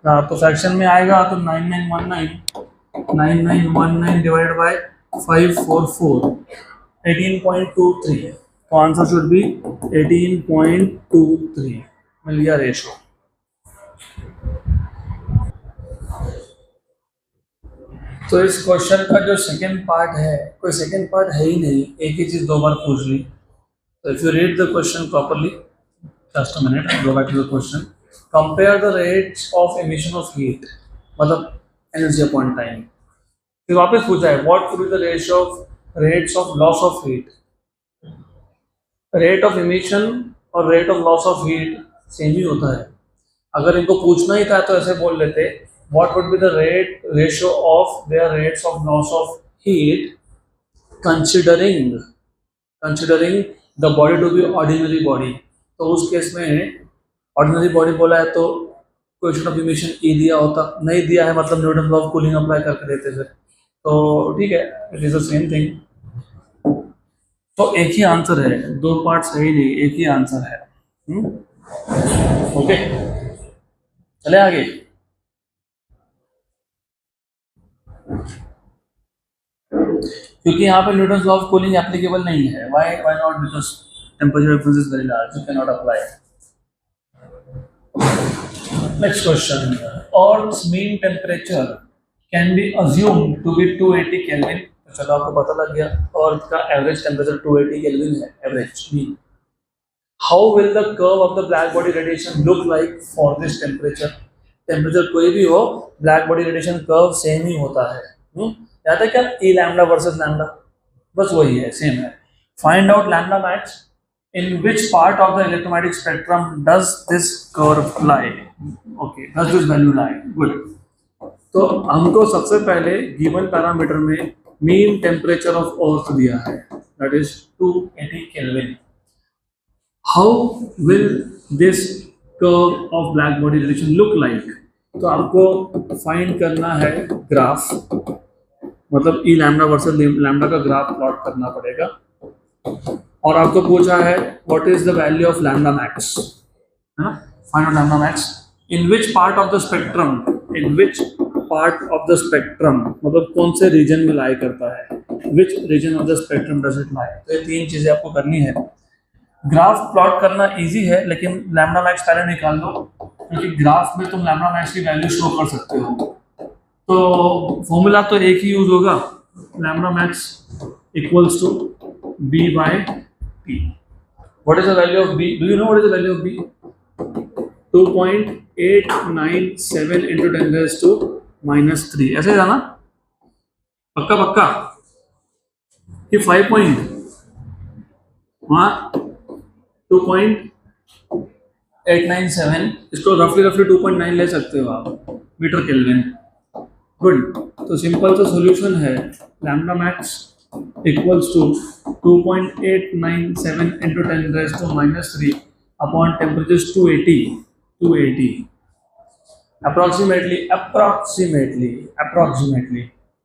हाँ, तो फ्रैक्शन में आएगा तो 9919 डिवाइड बाय 544, 18.23। तो आंसर शुड बी 18.23 मिल गया रेशो। तो इस क्वेश्चन का जो सेकंड पार्ट है, कोई सेकंड पार्ट है ही नहीं, एक ही चीज दो बार पूछ ली। तो if you read the question properly, just a minute, go back to the question. Compare the rates of emission of heat, मतलब एनर्जी अपॉन टाइम। फिर वापस पूछा है what would be the rates of loss of heat. Rate of emission और rate of loss of heat same ही होता है। अगर इनको पूछना ही था तो ऐसे बोल लेते, what would be the ratio of their rates of loss of heat considering the body to be ordinary body। तो उस केस में ऑर्डिनरी बॉडी बोला है तो क्वेश्चन ऑफ इमिशन ई दिया होता, नहीं दिया है मतलब Newton law of cooling apply करके देते फिर। तो ठीक है, it is the same thing. तो एक ही आंसर है, दो पार्ट सही नहीं, एक ही आंसर है। ओके, चले आगे। क्योंकि यहाँ पे Newton law of cooling applicable नहीं है। Why not? Because temperature difference is very large, you can not apply. Next question, earth's mean temperature can be assumed to be 280 kelvin. तो चलो आपको पता लग गया, अर्थ का एवरेज टेम्परेचर 280 केल्विन है, average mean. How will the curve of the black body radiation look like for this temperature. Temperature कोई भी हो, black body radiation curve same ही होता है। याद है क्या? ई लैम्डा वर्सेस लैम्डा, बस वही है, सेम है। Find out lambda max, in which part of the electromagnetic spectrum does this curve lie. Okay, does this value lie, good. तो हमको सबसे पहले गिवन पैरामीटर में मीन टेम्परेचर ऑफ अर्थ दिया है, that is 280 kelvin. How will this curve of black body radiation look like. तो आपको find करना है ग्राफ, मतलब ई लैम्डा वर्सेस लैम्डा का ग्राफ प्लॉट करना पड़ेगा। और आपको पूछा है what is the value of lambda max, है ना? Find out lambda max in which part of the spectrum, in which part of the spectrum मतलब कौन से रीजन में लाई करता है, which region of the spectrum does it लाई। तो ये तीन चीजें आपको करनी है। ग्राफ प्लॉट करना इजी है, लेकिन लैम्डा मैक्स पहले निकाल लो, क्योंकि ग्राफ में तुम लैम्डा मैक्स की वैल्यू शो कर सकते हो। तो फॉर्मूला तो एक ही यूज होगा, lambda max equals to B by T. What is the value of b? Do you know what is the value of b? 2.897 into 10⁻⁻3, ऐसे जाना पक्का पक्का कि 5 पॉइंट वहाँ 2.897, इसको रफली 2.9 ले सकते हो आप मीटर केल्विन। गुड। तो सिंपल सा सॉल्यूशन है, lambda max equals to 2.897 into 10⁻⁻3 upon temperature 280 approximately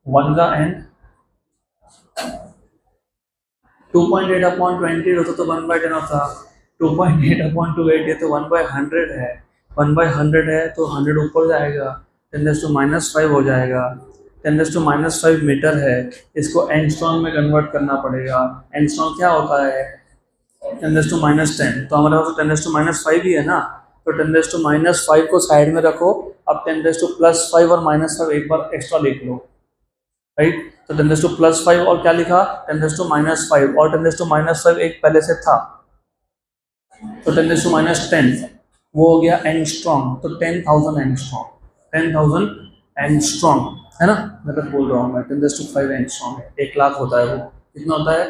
1 का n 2.8 अपॉन 20 होता तो 1/10 होता, 2.8 अपॉन 280 तो 1/100 है, 1/100 है तो 100 ऊपर जाएगा, 10⁻⁻5 हो जाएगा। 10⁻⁻5 मीटर है, इसको एंगस्ट्रॉम में कन्वर्ट करना पड़ेगा। एंगस्ट्रॉम क्या होता है? 10⁻10। तो हमारे पास 10⁻5 ही है ना, तो 10⁻5 को साइड में रखो। अब 10⁻+5 और -5 एक बार एक्स्ट्रा लिख लो, राइट? तो 10⁻+5 और क्या लिखा? 10⁻5 और 10⁻5 एक पहले से था, तो 10⁻10 वो हो गया एंगस्ट्रॉम। तो 10,000 एंगस्ट्रॉम, 10,000 एंगस्ट्रॉम है ना, मतलब बोल रहा हूँ मैं 10⁻5 एंगस्ट्रॉम है, 1 लाख होता है वो। कितना होता है?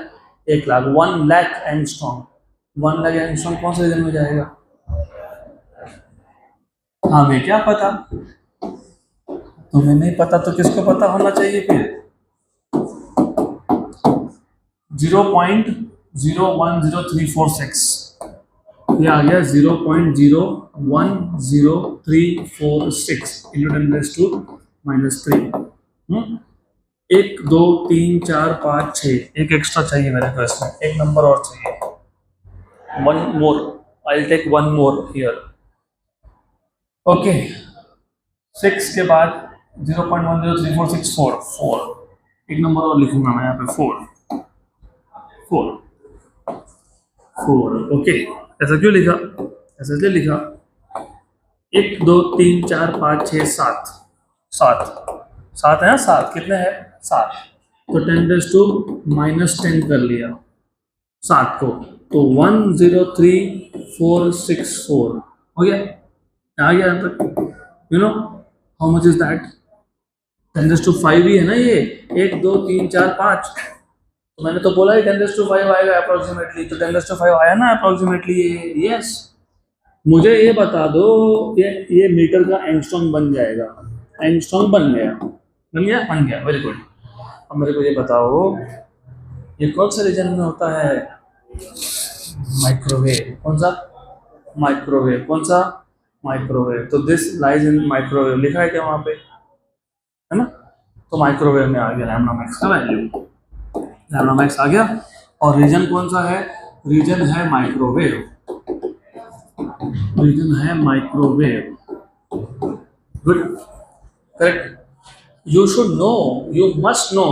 1 लाख, 1 लाख एंगस्ट्रॉम। 1 लाख एंगस्ट्रॉम कौन से रीजन में जाएगा? हमें क्या पता, तुम्हें नहीं पता तो किसको पता होना चाहिए फिर? 0.010346, ये आ गया 0.010346 इंटू 10⁻³ एक दो तीन चार पाँच छः, एक एक्स्ट्रा चाहिए मेरे को इसमें, एक नंबर और चाहिए, one more, I will take one more here. Okay, 6 के बाद 0.103464, 4, एक नंबर और लिखूंगा मैं यहाँ पे, 4 4 4। ओके, ऐसा क्यों लिखा, ऐसा इसलिए लिखा, 1 2 3 4 5 6 7, 7 7 है ना, 7 कितने हैं, 7, तो 10⁻⁻10 कर लिया 7 को, तो 103464 हो गया, आ गया यहाँ तक। You know how much is that, 10⁵ ही है ना ये, 1 2 3 4 5, तो मैंने तो बोला ही 10⁵ आएगा अप्रोक्सीमेटली, तो 10⁵ आया ना अप्रोक्सीमेटली ये, यस। मुझे ये बता दो, ये मीटर का एंगस्ट्रॉम बन जाएगा, एंगस्ट्रॉम बन गया, बन गया, बन गया, वेरी गुड। अब मेरे को ये बताओ, ये कौन सा रीजन में होता है, माइक्रोवेव, कौन सा, माइक्रोवेव, कौन सा, माइक्रोवेव, तो दिस लाइज इन माइक्रोवेव, लिखा है क्या वहाँ पे, है ना, तो माइक्रोवेव में आ गया लैम्डा मैक्स का वैल्यू, लैम्डा मैक्स आ गया, और रीजन कौन सा है, रीजन है माइक्रोवेव, रीजन है microwave, good, correct. You should no, you must know,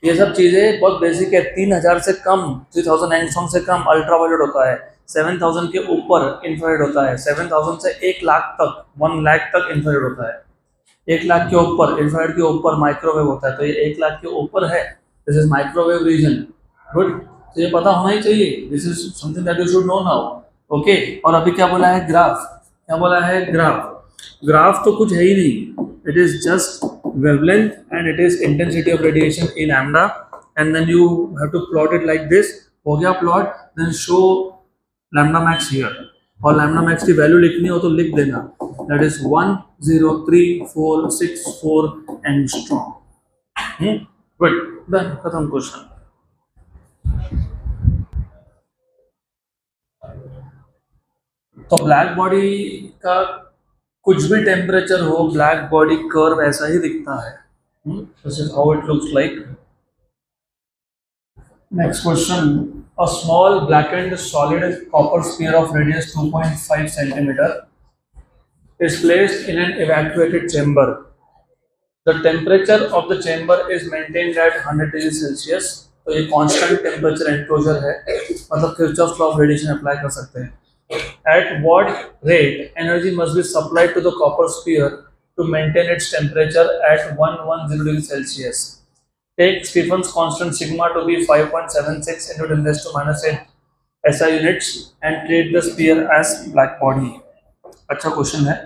ये सब चीजें बहुत बेसिक है। 3000 से कम, 3000 एंगस्ट्रॉम से कम अल्ट्रावायलेट होता है, 7000 के ऊपर इंफ्रारेड होता है, 7000 से 1 लाख तक, 1 लाख तक इंफ्रारेड होता है, 1 लाख के ऊपर इंफ्रारेड के ऊपर माइक्रोवेव होता है, तो ये 1 लाख के ऊपर है, this is microwave region, good, तो ये पता होना ही चाहिए, this is something that you should know now, okay. और अभी क्या बोला है, ग्राफ, क्या बोला है, ग्राफ, ग्राफ तो कुछ है ही नहीं, it is just wavelength and it is intensity of radiation in lambda, and then you have to plot it like this, हो गया plot, then show lambda max here, और lambda max की value लिखनी हो तो लिख देना, that is 10346 angstrom, good, done, खत्म क्वेश्चन। तो ब्लैक बॉडी का कुछ भी टेम्परेचर हो, ब्लैक बॉडी कर्व ऐसा ही दिखता है, this is how it looks like. Next question, a small blackened solid copper sphere of radius 2.5 centimeter is placed in an evacuated chamber. The temperature of the chamber is maintained at 100 degree Celsius, तो ये constant temperature enclosure है, मतलब Kirchhoff law of radiation apply कर सकते हैं। At what rate energy must be supplied to the copper sphere to maintain its temperature at 110 degrees Celsius? Take Stephen's constant sigma to be 5.76 into 10⁻⁸ SI units and treat the sphere as black body. अच्छा question है।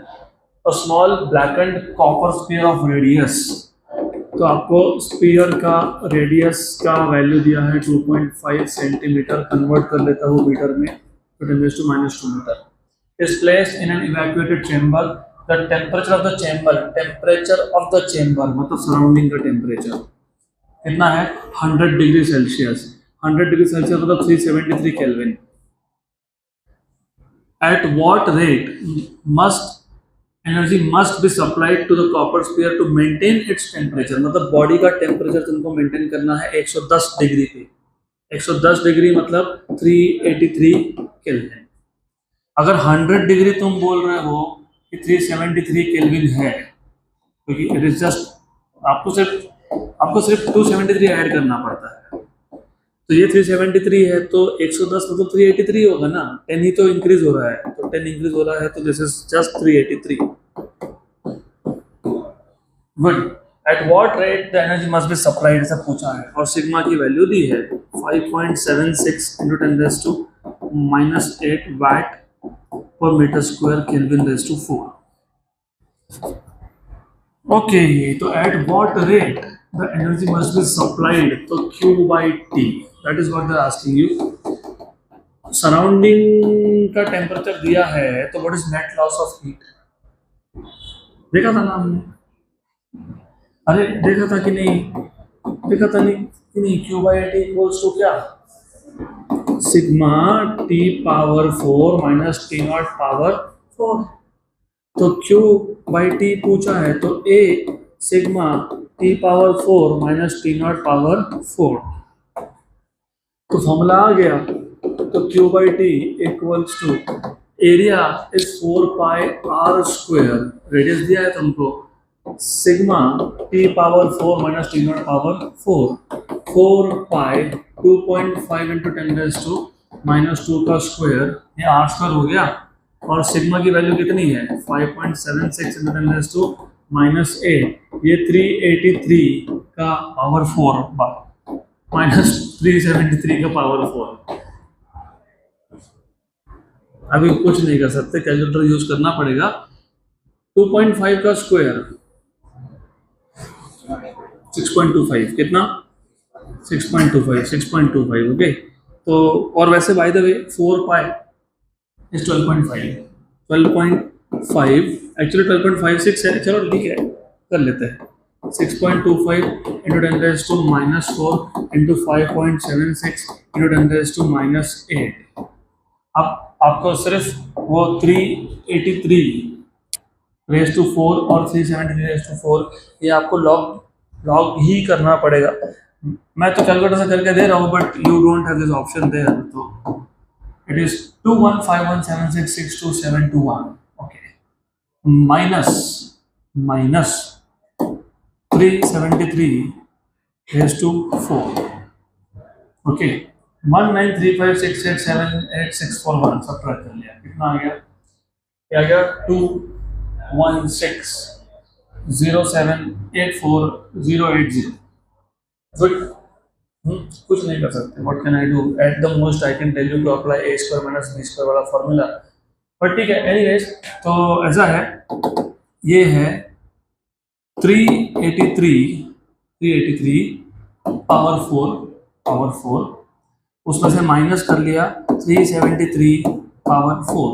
A small blackened copper sphere of radius, तो आपको spear का radius का value दिया है 2.5 centimetre, convert कर लेता हूँ मीटर में, to 10⁻² meter, is placed in an evacuated chamber. The temperature of the chamber, temperature of the chamber मतलब सराउंडिंग का टेम्परेचर कितना है, 100 डिग्री सेल्सियस, 100 डिग्री सेल्सियस मतलब 373 kelvin. At what rate energy must be supplied to the copper sphere to maintain its temperature, मतलब body का temperature तुमको maintain करना है 110 डिग्री पे, 110 डिग्री मतलब 383 केल्विन। अगर 100 डिग्री तुम बोल रहे हो कि 373 केल्विन है, क्योंकि इट इज जस्ट, आपको सिर्फ 273 ऐड करना पड़ता है, तो ये 373 है, तो 110 मतलब 383 होगा ना, 10 ही तो इंक्रीज हो रहा है, तो 10 इंक्रीज हो रहा है, तो this is just 383, good. At what rate the energy must be supplied, ऐसा पूछा है, और सिग्मा की वैल्यू दी है 5.76 into 10⁻⁸ watt per meter square Kelvin raised to 4. Okay, तो at what rate the energy must be supplied, तो Q by T, that is what they are asking you. Surrounding का टेम्परेचर दिया है, तो what is net loss of heat, देखा था ना हमने, अरे देखा था कि नहीं, देखा था नहीं, कि नहीं, Q by T equals to क्या, sigma T power 4 minus T naught power 4। तो Q बाई टी पूछा है तो A sigma T power 4 minus T naught power 4, तो फॉर्मूला आ गया। तो Q by T equals to area is 4 pi R square, radius दिया है तुमको, sigma T power 4 minus T naught power 4 pi 2.5 into 10⁻⁻² का स्क्वायर, ये आर स्क्वायर हो गया। और सिग्मा की वैल्यू कितनी है 5.76 इंटू 10⁻⁻8, ये 383 का पावर 4 माइनस 373 का पावर 4। अभी कुछ नहीं कर सकते, कैलकुलेटर यूज करना पड़ेगा। 2.5 का स्क्वायर 6.25, कितना 6.25 ओके। तो और वैसे by the way 4 pi is 12.5 actually 12.56 है, चलो ठीक है कर लेते हैं। 6.25 इंटू 10⁻⁻4 इंटू 5.76 इंटू 10⁻⁻8। अब आपको सिर्फ वो 383 रेज टू 4 और 373 रेज टू 4 ये आपको लॉग ही करना पड़ेगा। मैं तो कैलकुलेटर से करके दे रहा हूँ, but you don't have this option there. तो it is 2151762721, okay, minus 373 raised to 4, okay, 1935687861 subtract कर लिया, कितना आ गया, क्या आ गया 2160784080। गुड, कुछ नहीं कर सकते। What can I do, at the most I can tell you to apply a square minus b square वाला फॉर्मूला, बट ठीक है। एनीवेज, तो ऐसा है, ये है 383 पावर 4, उसमें से माइनस कर लिया 373 पावर 4,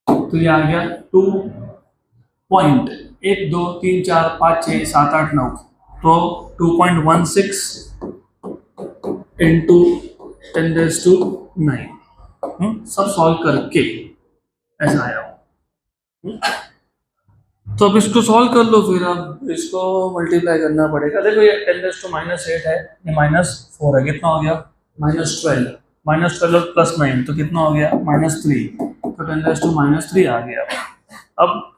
तो ये आ गया 2.123456789, तो 2.16 इंटू 10⁻⁹ सब सॉल्व करके ऐसा आया हो। तो अब इसको सॉल्व कर लो, फिर अब इसको मल्टीप्लाई करना पड़ेगा। देखो ये 10⁻⁸ है, ये -4 है, कितना हो गया -12 और +9 तो कितना हो गया -3, तो 10⁻⁻3 आ गया। अब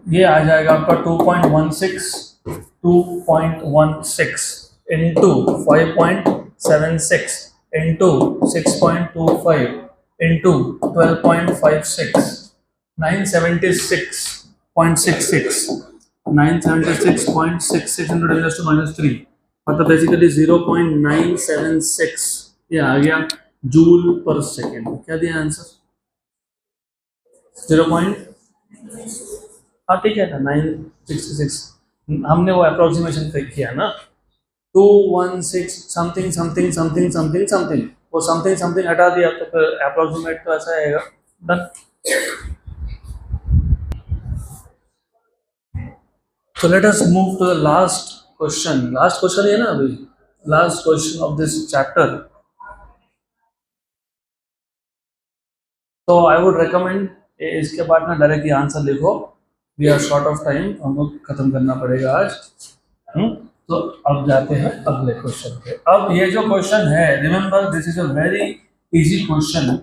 ये आ जाएगा आपका 2.16 इंटू 5.76 इंटू 6.25 इंटू 12.56, 976.66 इंटू 10⁻³ मतलब बेसिकली 0.976 ये आ गया जूल पर सेकेंड। क्या दिया आंसर 0. हाँ ठीक है ना, 966 हमने वो अप्रोक्सीमेशन किया ना, 216 something something something something something, वो समथिंग समथिंग हटा दिया तो फिर अप्रोक्सीमेट तो ऐसा आएगा। Done. So let us move to the last question. Last question है ना अभी, last question of this chapter. So I would recommend इसके बाद ना डायरेक्टली आंसर लिखो, we are short of time, हमको खत्म करना पड़ेगा आज। तो अब जाते हैं अगले क्वेश्चन पे। अब ये जो क्वेश्चन है, remember this is a very easy question,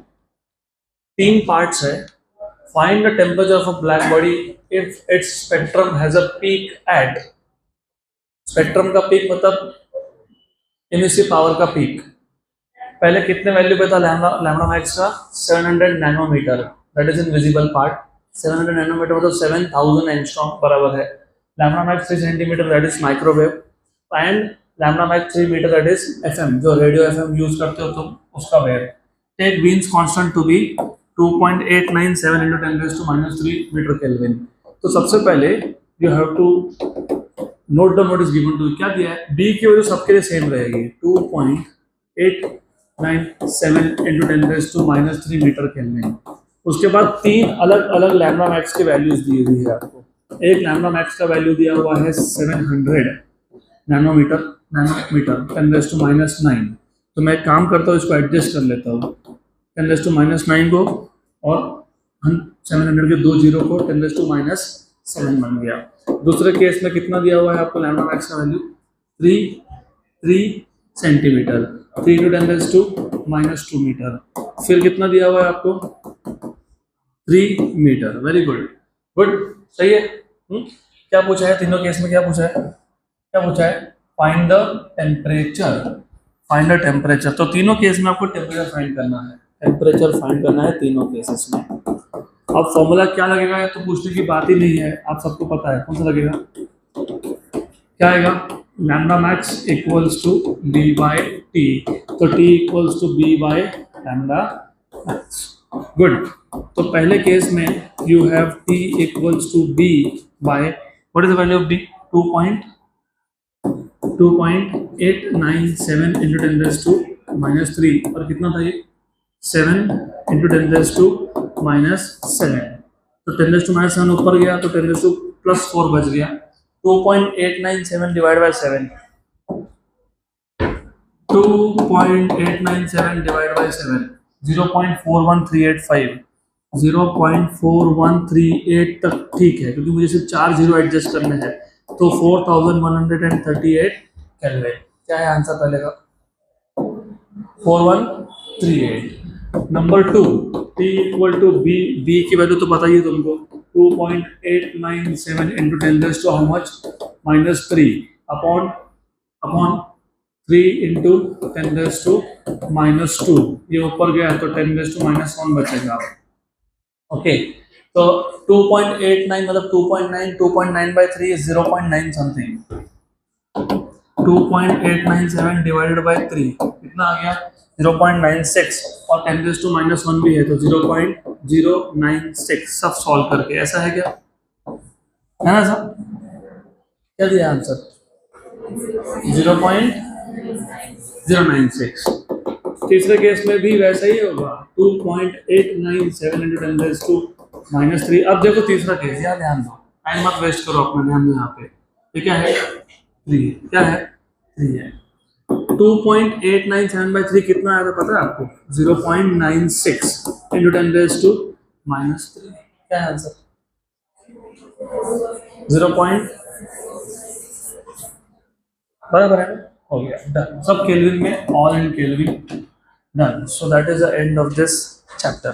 3 parts है। Find the temperature of a black body if its spectrum has a peak at, spectrum का पीक मतलब इमिसिव पावर का पीक। पहले कितने वैल्यू पे था लैम्डा मैक्स का 700 nanometre, that is in visible part. 700 nanometre मतलब 7000 एंगस्ट्रॉम बराबर है। Lambda max 3 centimetre that is microwave, and lambda max 3 metre that is FM, जो रेडियो एफएम यूज करते हो तो उसका wave. Take Wien's constant to be 2.897 into 10⁻³ metre kelvin. तो सबसे पहले you have to note down what is given to, क्या दिया है, बी की वैल्यू सबके लिए सेम रहेगी 2.897 into 10⁻³ मीटर केल्विन। उसके बाद 3 अलग अलग लैम्डा मैक्स की वैल्यूज दी हुई है आपको। एक लैम्डा मैक्स का वैल्यू दिया हुआ है 700, नैनोमीटर 10⁻⁹ तो मैं एक काम करता हूँ, इसको एडजस्ट कर लेता हूँ 10⁻⁹ को और 700 के 2 जीरो को 10⁻⁷ बन गया। दूसरे केस में कितना दिया हुआ है आपको लैम्डा मैक्स का वैल्यू 3 सेंटीमीटर, 3 × 10⁻² मीटर। फिर कितना दिया हुआ है आपको 3 मीटर। वेरी गुड, सही है। क्या पूछा है तीनों केस में, क्या पूछा है फाइंड द टेम्परेचर। तो तीनों केस में आपको टेम्परेचर फाइंड करना है तीनों केसेस में। अब फॉर्मूला क्या लगेगा तो पूछने की बात ही नहीं है, आप सबको पता है कौन सा लगेगा, क्या आएगा lambda max equals to B by T, तो T equals to B by lambda max. Good, तो पहले केस में you have T equals to B by what is the value of D 2.897 × 10⁻³ और कितना था ये 7 × 10⁻⁷। तो 10⁻⁷ ऊपर गया तो 10⁻+4 बच गया। 2.897 डिवाइड बाय 7, 2.897 डिवाइड बाय 7 0.41385, 0.4138 तक ठीक है, क्योंकि मुझे सिर्फ 4 जीरो एडजस्ट करने हैं। तो 4138 केल्विन। क्या है आंसर पहले का 4138। Number 2 T equal to be, b की वैल्यू तो पता ही है तुमको 2.897 × 10⁻⁻³ हाउ मच -3 अपॉन 3 × 10⁻⁻²। ये ऊपर गया तो 10⁻⁻1 बचेगा। ओके, तो 2.89 मतलब 2.9 by 3 is 0.9 something। 2.897 divided by 3 कितना आ गया 0.96 और 10⁻⁻1 भी है तो 0.096। सब सॉल्व करके ऐसा है क्या, है ना सब, क्या दिया आंसर 0.096। तीसरे केस में भी वैसा ही होगा 2.897 × 10⁻⁻3। अब देखो तीसरा केस, यार ध्यान दो, टाइम मत वेस्ट करो अपना, ध्यान दो यहाँ पे। ये क्या है 3, क्या है 3 है। 2.897/3 कितना आया था पता है आपको 0.96 × 10⁻⁻3। क्या है आंसर 0. बराबर है, हो गया, डन। सब केल्विन में, all in kelvin, done. So that is the end of this chapter.